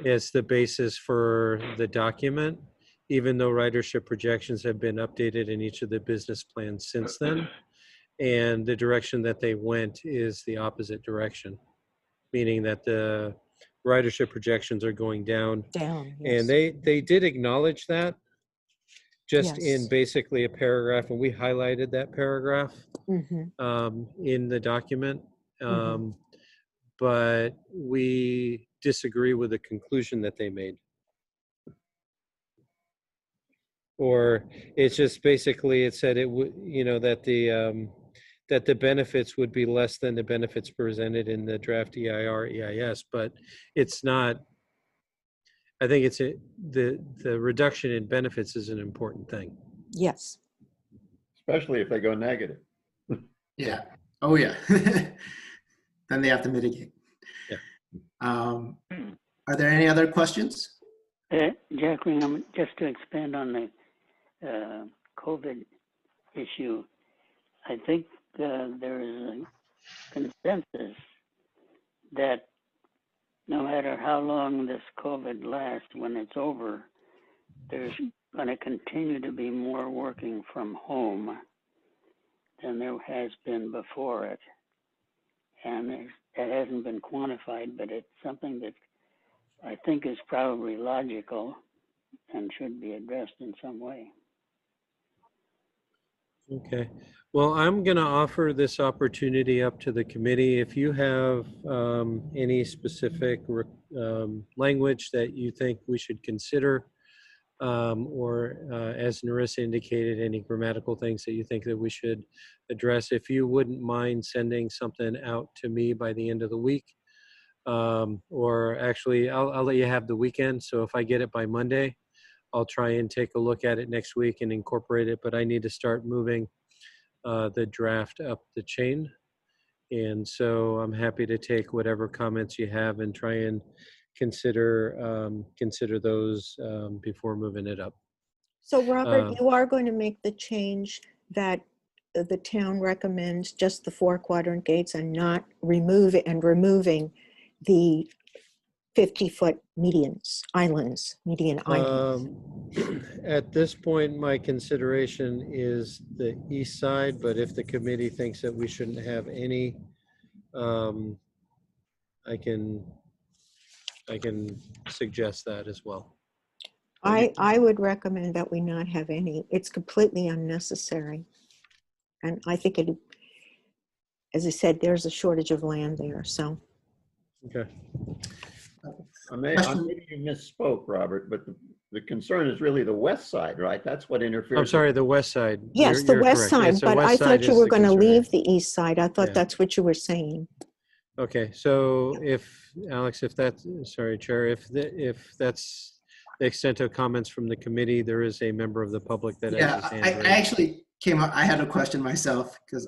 as the basis for the document, even though ridership projections have been updated in each of the business plans since then. And the direction that they went is the opposite direction, meaning that the ridership projections are going down. Yes. And they did acknowledge that just Yes. in basically a paragraph, and we highlighted that paragraph in the document. But we disagree with the conclusion that they made. Or it's just basically, it said it would, that the benefits would be less than the benefits presented in the draft EIR, EIS, but it's not. I think it's the reduction in benefits is an important thing. Yes. Especially if they go negative. Yeah. Oh, yeah. Then they have to mitigate. Yeah. Are there any other questions? Jacqueline, just to expand on the COVID issue, I think there is a consensus that no matter how long this COVID lasts, when it's over, there's going to continue to be more working from home than there has been before it. And that hasn't been quantified, but it's something that I think is probably logical and should be addressed in some way. Okay. Well, I'm going to offer this opportunity up to the committee. If you have any specific language that you think we should consider, or as Narissa indicated, any grammatical things that you think that we should address, if you wouldn't mind sending something out to me by the end of the week, or actually I'll let you have the weekend. So if I get it by Monday, I'll try and take a look at it next week and incorporate it, but I need to start moving the draft up the chain. And so I'm happy to take whatever comments you have and try and consider those before moving it up. So Robert, you are going to make the change that the town recommends, just the 4 quadrant gates, and not removing the 50-foot median islands. At this point, my consideration is the east side, but if the committee thinks that we shouldn't have any, I can suggest that as well. I would recommend that we not have any. It's completely unnecessary. And I think it, as I said, there's a shortage of land there, so. Okay. Maybe you misspoke, Robert, but the concern is really the west side, right? That's what interferes. I'm sorry, the west side. Yes, the west side, yes, but I thought you were going to leave the east side. I thought that's what you were saying. Okay, so if, Alex, if that's, sorry, Chair, if that's the extent of comments from the committee, there is a member of the public that has his hand raised. I actually came up, I had a question myself, because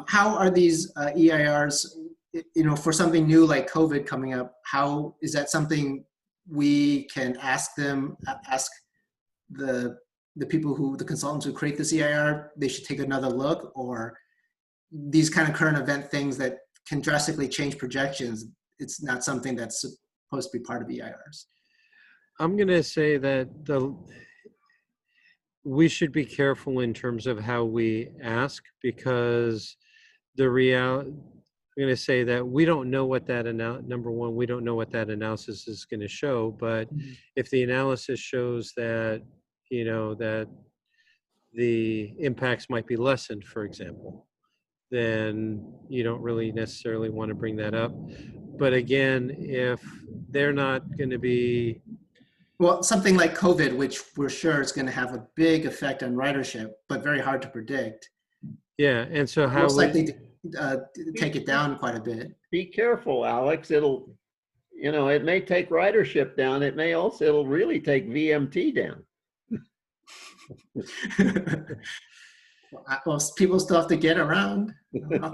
how are these EIRs, for something new like COVID coming up, how is that something we can ask the people the consultants who create this EIR, they should take another look, or these kind of current event things that can drastically change projections, it's not something that's supposed to be part of EIRs. I'm going to say that we should be careful in terms of how we ask, because I'm going to say that we don't know what that number one, we don't know what that analysis is going to show. But if the analysis shows that, you know, that the impacts might be lessened, for example, then you don't really necessarily want to bring that up. But again, if they're not going to be, well, something like COVID, which we're sure is going to have a big effect on ridership, but very hard to predict. yeah, and so how Most likely to take it down quite a bit. Be careful, Alex. It'll, you know, it may take ridership down. It may also, it'll really take VMT down. Well, people still have to get around.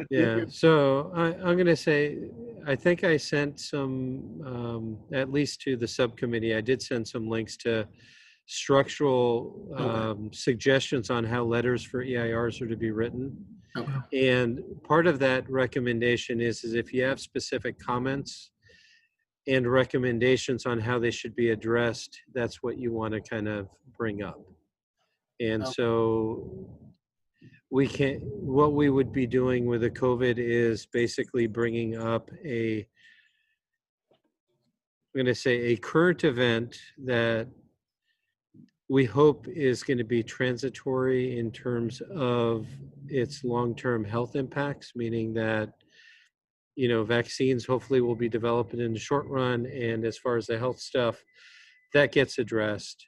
Yeah, so I'm going to say, I think I sent some, at least to the subcommittee, I did send some links to structural suggestions on how letters for EIRs are to be written. Okay. And part of that recommendation is if you have specific comments and recommendations on how they should be addressed, that's what you want to kind of bring up. And so what we would be doing with the COVID is basically bringing up I'm going to say a current event that we hope is going to be transitory in terms of its long-term health impacts, meaning that, you know, vaccines hopefully will be developed in the short run. And as far as the health stuff, that gets addressed.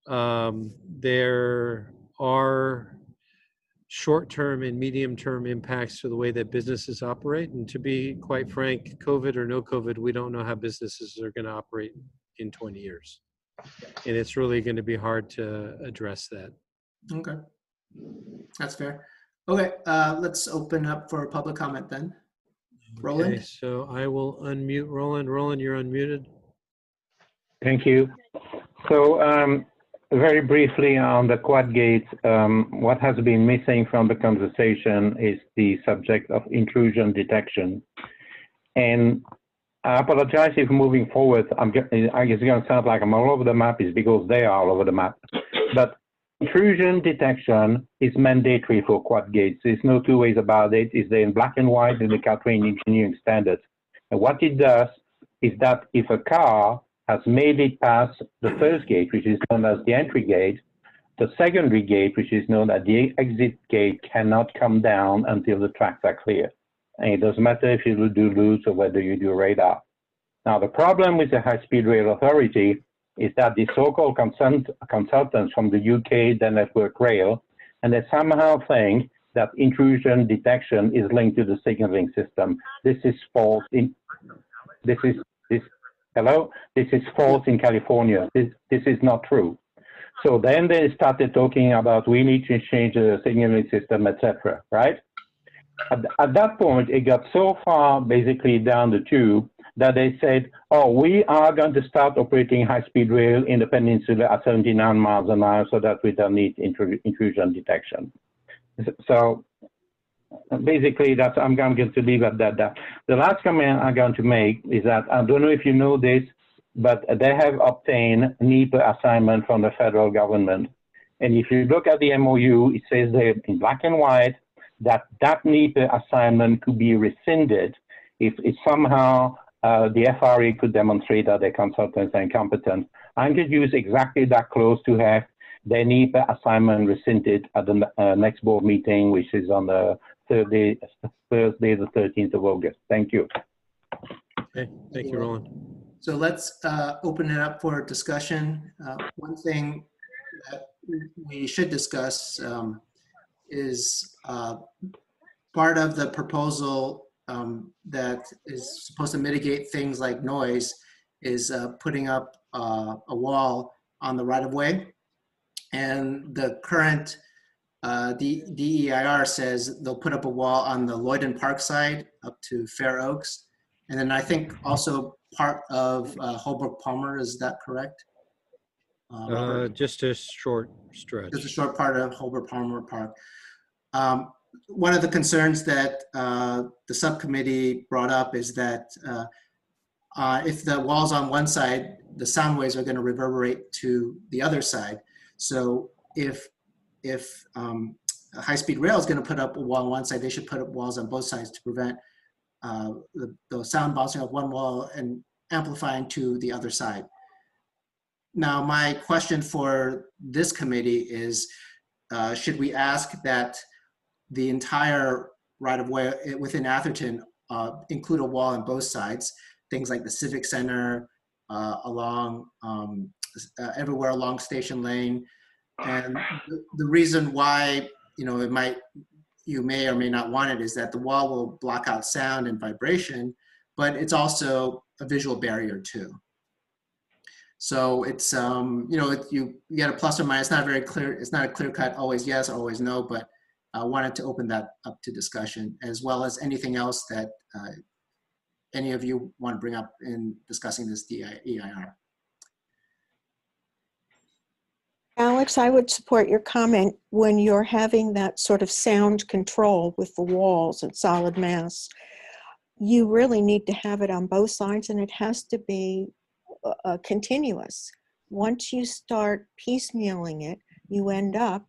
There are short-term and medium-term impacts to the way that businesses operate. And to be quite frank, COVID or no COVID, we don't know how businesses are going to operate in 20 years. And it's really going to be hard to address that. Okay, that's fair. Okay, let's open up for public comment then. Roland? Okay, so I will unmute Roland. Roland, you're unmuted. Thank you. So very briefly on the quad gates, what has been missing from the conversation is the subject of intrusion detection. And I apologize if moving forward, I guess it's going to sound like I'm all over the map, is because they are all over the map. But intrusion detection is mandatory for quad gates. There's no two ways about it. It's there in black and white in the Caltrain engineering standards. And what it does is that if a car has made it past the first gate, which is known as the entry gate, the secondary gate, which is known as the exit gate, cannot come down until the tracks are clear. And it doesn't matter if you do loops or whether you do radar. Now, the problem with the High-Speed Rail Authority is that the so-called consultants from the UK, the Network Rail, and they somehow think that intrusion detection is linked to the signaling system. This is false. This is false in California. This is not true. So then they started talking about we need to change the signaling system, etc. Right? At that point, it got so far basically down the tube that they said, oh, we are going to start operating high-speed rail in the peninsula at 79 miles an hour so that we don't need intrusion detection. So basically, I'm going to leave it at that. The last comment I'm going to make is that, I don't know if you know this, but they have obtained NEPA assignment from the federal government. And if you look at the MOU, it says there in black and white that NEPA assignment could be rescinded if somehow the FRA could demonstrate that their consultants are incompetent. I'm going to use exactly that clause to have their NEPA assignment rescinded at the next board meeting, which is on the Thursday, the 13th of August. Thank you. Okay, thank you, Roland. So let's open it up for discussion. One thing that we should discuss is part of the proposal that is supposed to mitigate things like noise is putting up a wall on the right-of-way. And the current DEIR says they'll put up a wall on the Lloyden Park side up to Fair Oaks. And then I think also part of Holbrook Palmer, is that correct? Just a short stretch. Just a short part of Holbrook Palmer Park. one of the concerns that the subcommittee brought up is that if the wall's on one side, the sound waves are going to reverberate to the other side. So if a high-speed rail is going to put up a wall on one side, they should put up walls on both sides to prevent the sound bouncing off one wall and amplifying to the other side. Now, my question for this committee is, should we ask that the entire right-of-way within Atherton include a wall on both sides, things like the Civic Center, everywhere along Station Lane? And the reason why, you may or may not want it is that the wall will block out sound and vibration, but it's also a visual barrier too. So it's, you get a plus or minus. It's not very clear. It's not a clear cut, always yes, always no, but I wanted to open that up to discussion, as well as anything else that any of you want to bring up in discussing this EIR. Alex, I would support your comment. When you're having that sort of sound control with the walls and solid mass, you really need to have it on both sides, and it has to be continuous. Once you start piecemealing it, you end up,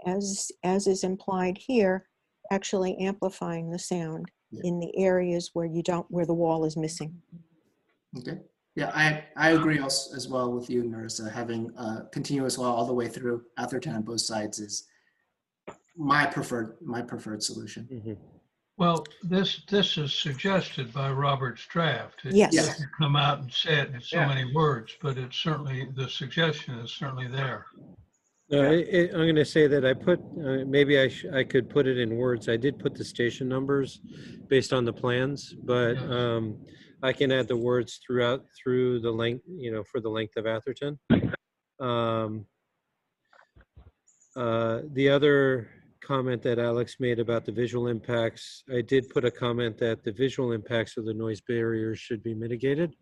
as is implied here, actually amplifying the sound in the areas where where the wall is missing. Okay. Yeah, I agree also, as well with you, Marissa. Having a continuous wall all the way through Atherton on both sides is my preferred solution. Mm-hmm. Well, this is suggested by Robert's draft. It Yes. doesn't come out and say it in so many words, but it's certainly, the suggestion is certainly there. I'm going to say that I put, maybe I could put it in words. I did put the station numbers based on the plans, but I can add the words through the length, for the length of Atherton. The other comment that Alex made about the visual impacts, I did put a comment that the visual impacts of the noise barriers should be mitigated.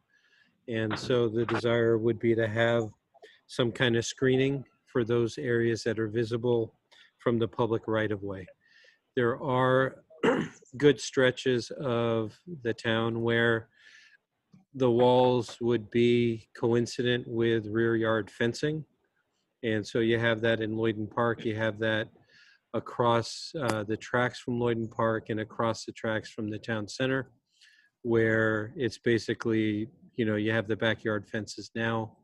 And so the desire would be to have some kind of screening for those areas that are visible from the public right-of-way. There are good stretches of the town where the walls would be coincident with rear yard fencing. And so you have that in Lloyden Park, you have that across the tracks from Lloyden Park and across the tracks from the town center, where it's basically, you have the backyard fences now.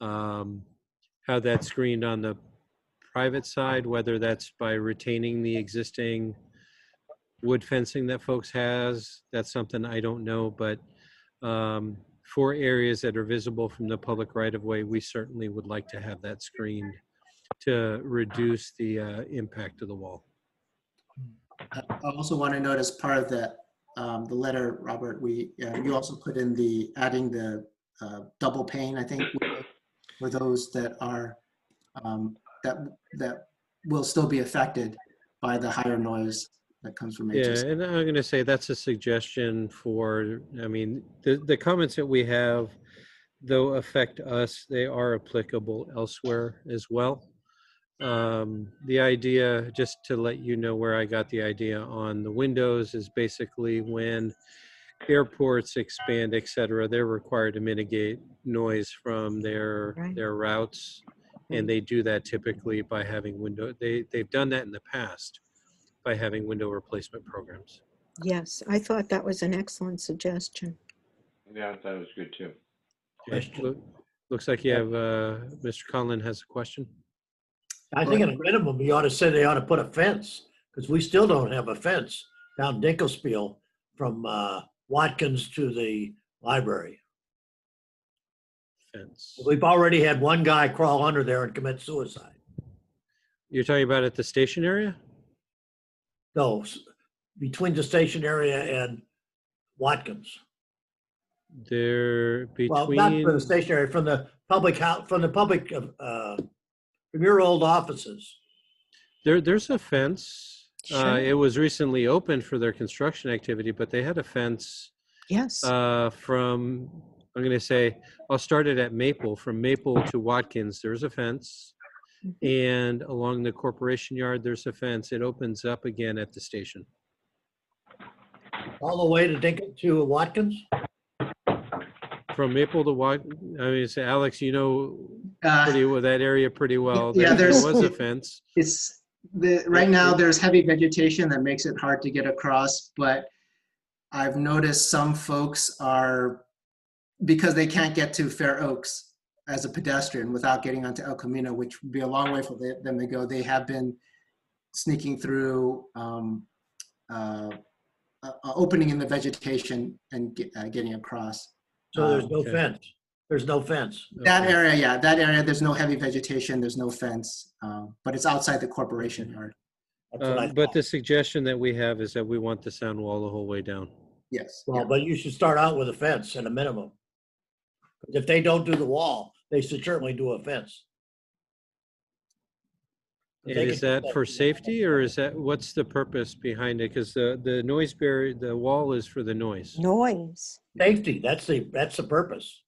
How that's screened on the private side, whether that's by retaining the existing wood fencing that folks has, that's something I don't know, but for areas that are visible from the public right-of-way, we certainly would like to have that screened to reduce the impact of the wall. I also want to note, as part of that, the letter, Robert, you also put in adding the double pane, I think, for those that are that will still be affected by the higher noise that comes from HSA. Yeah, and I'm going to say that's a suggestion for, the comments that we have, though affect us, they are applicable elsewhere as well. The idea, just to let you know where I got the idea on the windows, is basically when airports expand, et cetera, they're required to mitigate noise from their routes. And they do that typically by having they've done that in the past by having window replacement programs. Yes, I thought that was an excellent suggestion. Yeah, I thought it was good too. Looks like you have, Mr. Conlon has a question. I think at a minimum, you ought to say they ought to put a fence, because we still don't have a fence down Dinkelspiel from Watkins to the library. Fence. We've already had one guy crawl under there and commit suicide. You're talking about at the station area? No, between the station area and Watkins. They're between. Well, not from the station area, from the public house, from your old offices. There's a fence. Sure. It was recently opened for their construction activity, but they had a fence. Yes. From, I'm going to say, I'll start it at Maple. From Maple to Watkins, there's a fence. And along the corporation yard, there's a fence. It opens up again at the station. All the way to Watkins? From Maple to I mean, so Alex, you know pretty well that area pretty well. Yeah, There there's was a fence. It's right now there's heavy vegetation that makes it hard to get across, but I've noticed some folks are, because they can't get to Fair Oaks as a pedestrian without getting onto El Camino, which would be a long way for them to go. They have been sneaking through opening in the vegetation and getting across. So there's no Okay. fence. There's no fence. That Okay. area, yeah, that area, there's no heavy vegetation, there's no fence, but it's outside the corporation yard. That's what I But thought. the suggestion that we have is that we want the sound wall the whole way down. Yes. Well, yeah. but you should start out with a fence at a minimum. If they don't do the wall, they should certainly do a fence. And is that for safety, or is that, what's the purpose behind it? Because the noise barrier, the wall is for the noise. Noise. Safety, that's the purpose.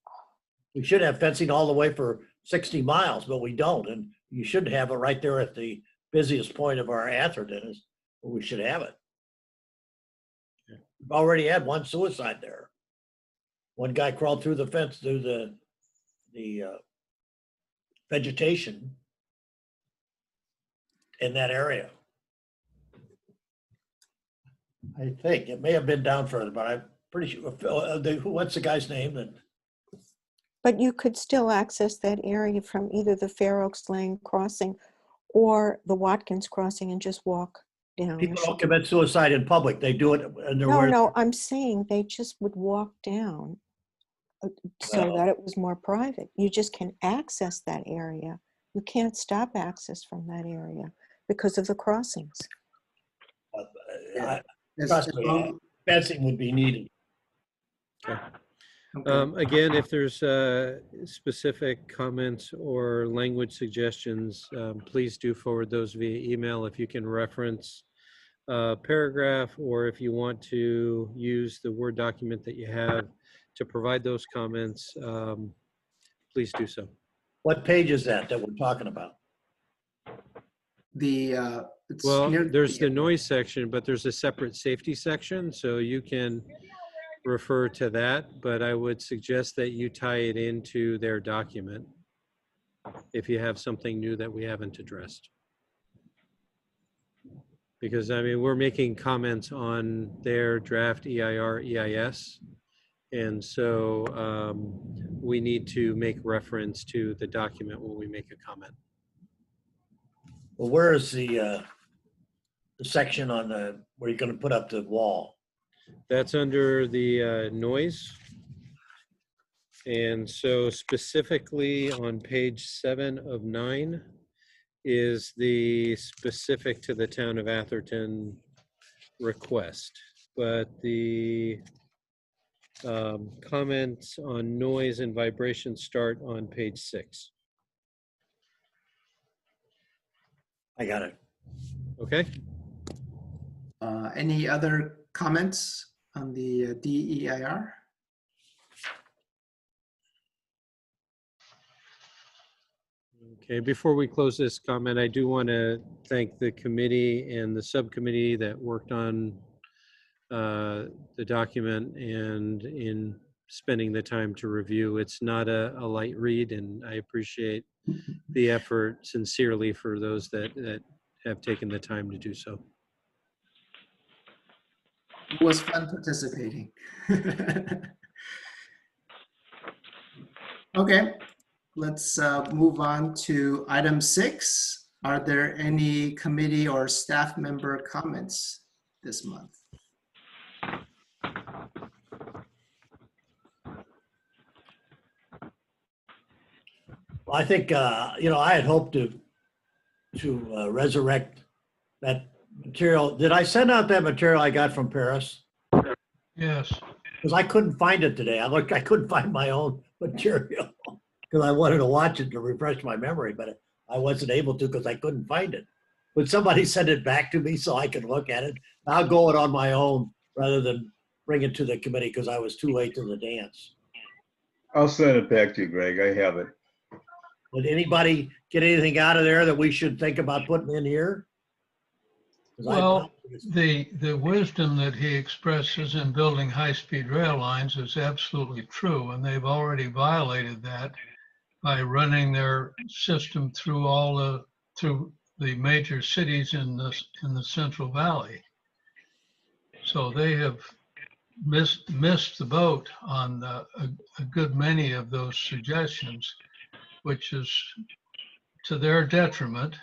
We should have fencing all the way for 60 miles, but we don't. And you should have it right there at the busiest point of our Atherton is where we should have it. We've already had one suicide there. One guy crawled through the fence, through the vegetation in that area. I think it may have been down further, but I'm pretty sure. What's the guy's name? That But you could still access that area from either the Fair Oaks Lane crossing or the Watkins crossing and just walk down. people don't commit suicide in public. They do it, and they're wearing. No, I'm saying they just would walk down so Well- that it was more private. You just can access that area. You can't stop access from that area because of the crossings. Trust me, fencing would be needed. Okay. Okay. Again, if there's specific comments or language suggestions, please do forward those via email. If you can reference a paragraph, or if you want to use the Word document that you have to provide those comments, please do so. What page is that we're talking about? It's Well, near- there's the noise section, but there's a separate safety section, so you can refer to that, but I would suggest that you tie it into their document if you have something new that we haven't addressed. Because, I mean, we're making comments on their draft EIR, EIS, and so we need to make reference to the document when we make a comment. Well, where is the section on where you're going to put up the wall? That's under the noise. And so specifically on page 7 of 9 is the specific to the town of Atherton request. But the comments on noise and vibration start on page 6. I got it. Okay? Any other comments on the DEIR? Okay, before we close this comment, I do want to thank the committee and the subcommittee that worked on the document and in spending the time to review. It's not a light read, and I appreciate the effort sincerely for those that have taken the time to do so. It was fun participating. Okay, let's move on to item 6. Are there any committee or staff member comments this month? Well, I think, I had hoped to resurrect that material. Did I send out that material I got from Paris? Yes. Because I couldn't find it today. I couldn't find my own material because I wanted to watch it to refresh my memory, but I wasn't able to because I couldn't find it. But somebody send it back to me so I could look at it. I'll go it on my own rather than bring it to the committee because I was too late to the dance. I'll send it back to you, Greg. I have it. Would anybody get anything out of there that we should think about putting in here? 'Cause Well, the wisdom that he expresses in building high-speed rail lines is absolutely true, and they've already violated that by running their system through through the major cities in the Central Valley. So they have missed the boat on a good many of those suggestions, which is to their detriment.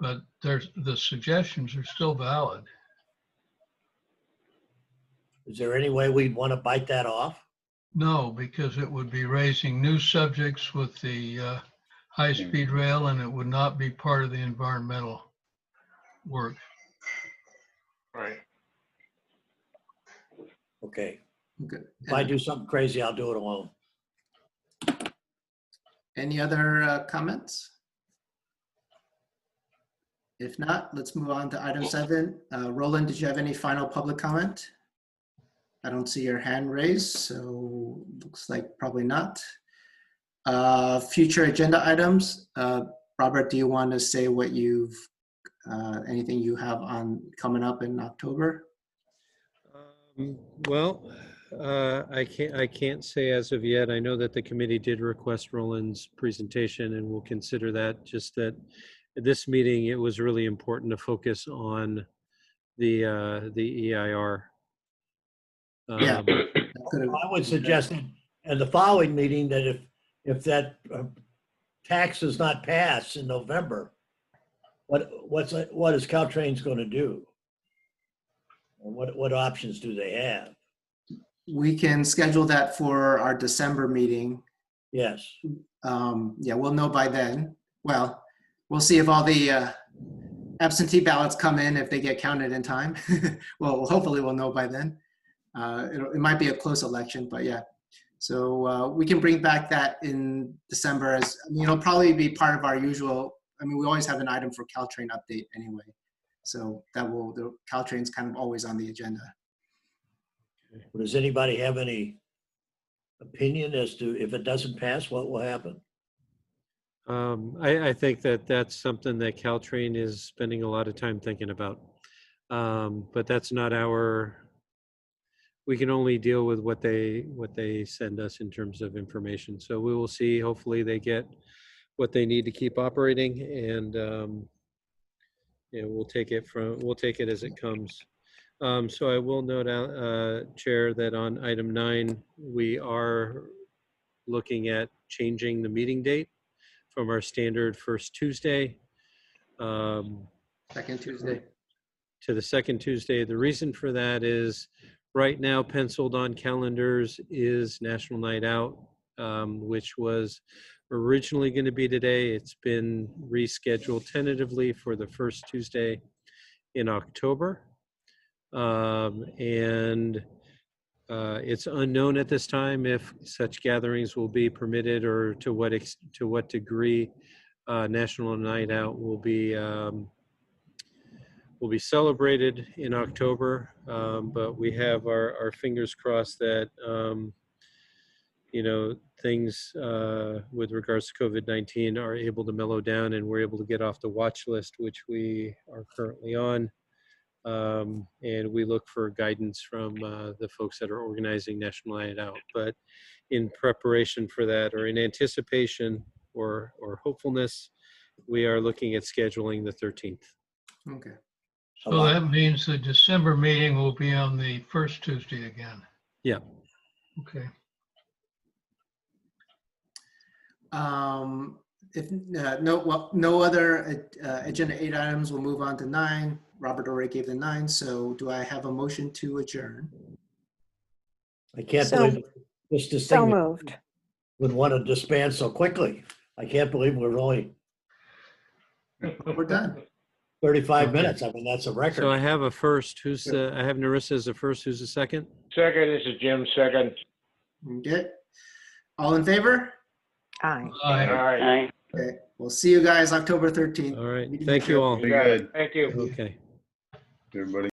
But the suggestions are still valid. Is there any way we'd want to bite that off? No, because it would be raising new subjects with the high-speed rail, and it would not be part of the environmental work. Right. Okay. Okay. If I do something crazy, I'll do it alone. Any other comments? If not, let's move on to item 7. Roland, did you have any final public comment? I don't see your hand raised, so looks like probably not. Future agenda items. Robert, do you want to say what anything you have on coming up in October? Well, I can't say as of yet. I know that the committee did request Roland's presentation, and we'll consider that. Just that at this meeting, it was really important to focus on the EIR. Yeah. I would suggest in the following meeting that if that tax is not passed in November, what is Caltrain's going to do? And what options do they have? We can schedule that for our December meeting. Yes. Yeah, we'll know by then. Well, we'll see if all the absentee ballots come in, if they get counted in time. Well, hopefully we'll know by then. It might be a close election, but yeah. So we can bring back that in December. It'll probably be part of our usual. We always have an item for Caltrain update anyway. So the Caltrain's kind of always on the agenda. Does anybody have any opinion as to if it doesn't pass, what will happen? I think that's something that Caltrain is spending a lot of time thinking about. But that's not we can only deal with what they send us in terms of information. So we will see. Hopefully they get what they need to keep operating, and we'll take it as it comes. So I will note out, Chair, that on item 9, we are looking at changing the meeting date from our standard first Tuesday. Second Tuesday. To the second Tuesday. The reason for that is right now penciled on calendars is National Night Out, which was originally going to be today. It's been rescheduled tentatively for the first Tuesday in October. It's unknown at this time if such gatherings will be permitted or to what degree National Night Out will be celebrated in October. But we have our fingers crossed that things with regards to COVID-19 are able to mellow down and we're able to get off the watch list, which we are currently on. And we look for guidance from the folks that are organizing National Night Out. But in preparation for that, or in anticipation or hopefulness, we are looking at scheduling the 13th. Okay. So that means the December meeting will be on the first Tuesday again. Yeah. Okay. If no other agenda 8 items, we'll move on to 9. Robert already gave the 9, so do I have a motion to adjourn? I can't So- believe this So thing moved. would want to disband so quickly. I can't believe we're only We're done. 35 Okay. minutes. That's a record. So I have a first. I have Narissa as a first. Who's the second? Second, this is Jim, second. Okay. All in favor? Aye. All Aye. right. Aye. Okay. We'll see you guys October 13th. All right. Meeting Thank you all. You got it. Thank you. Okay. Everybody.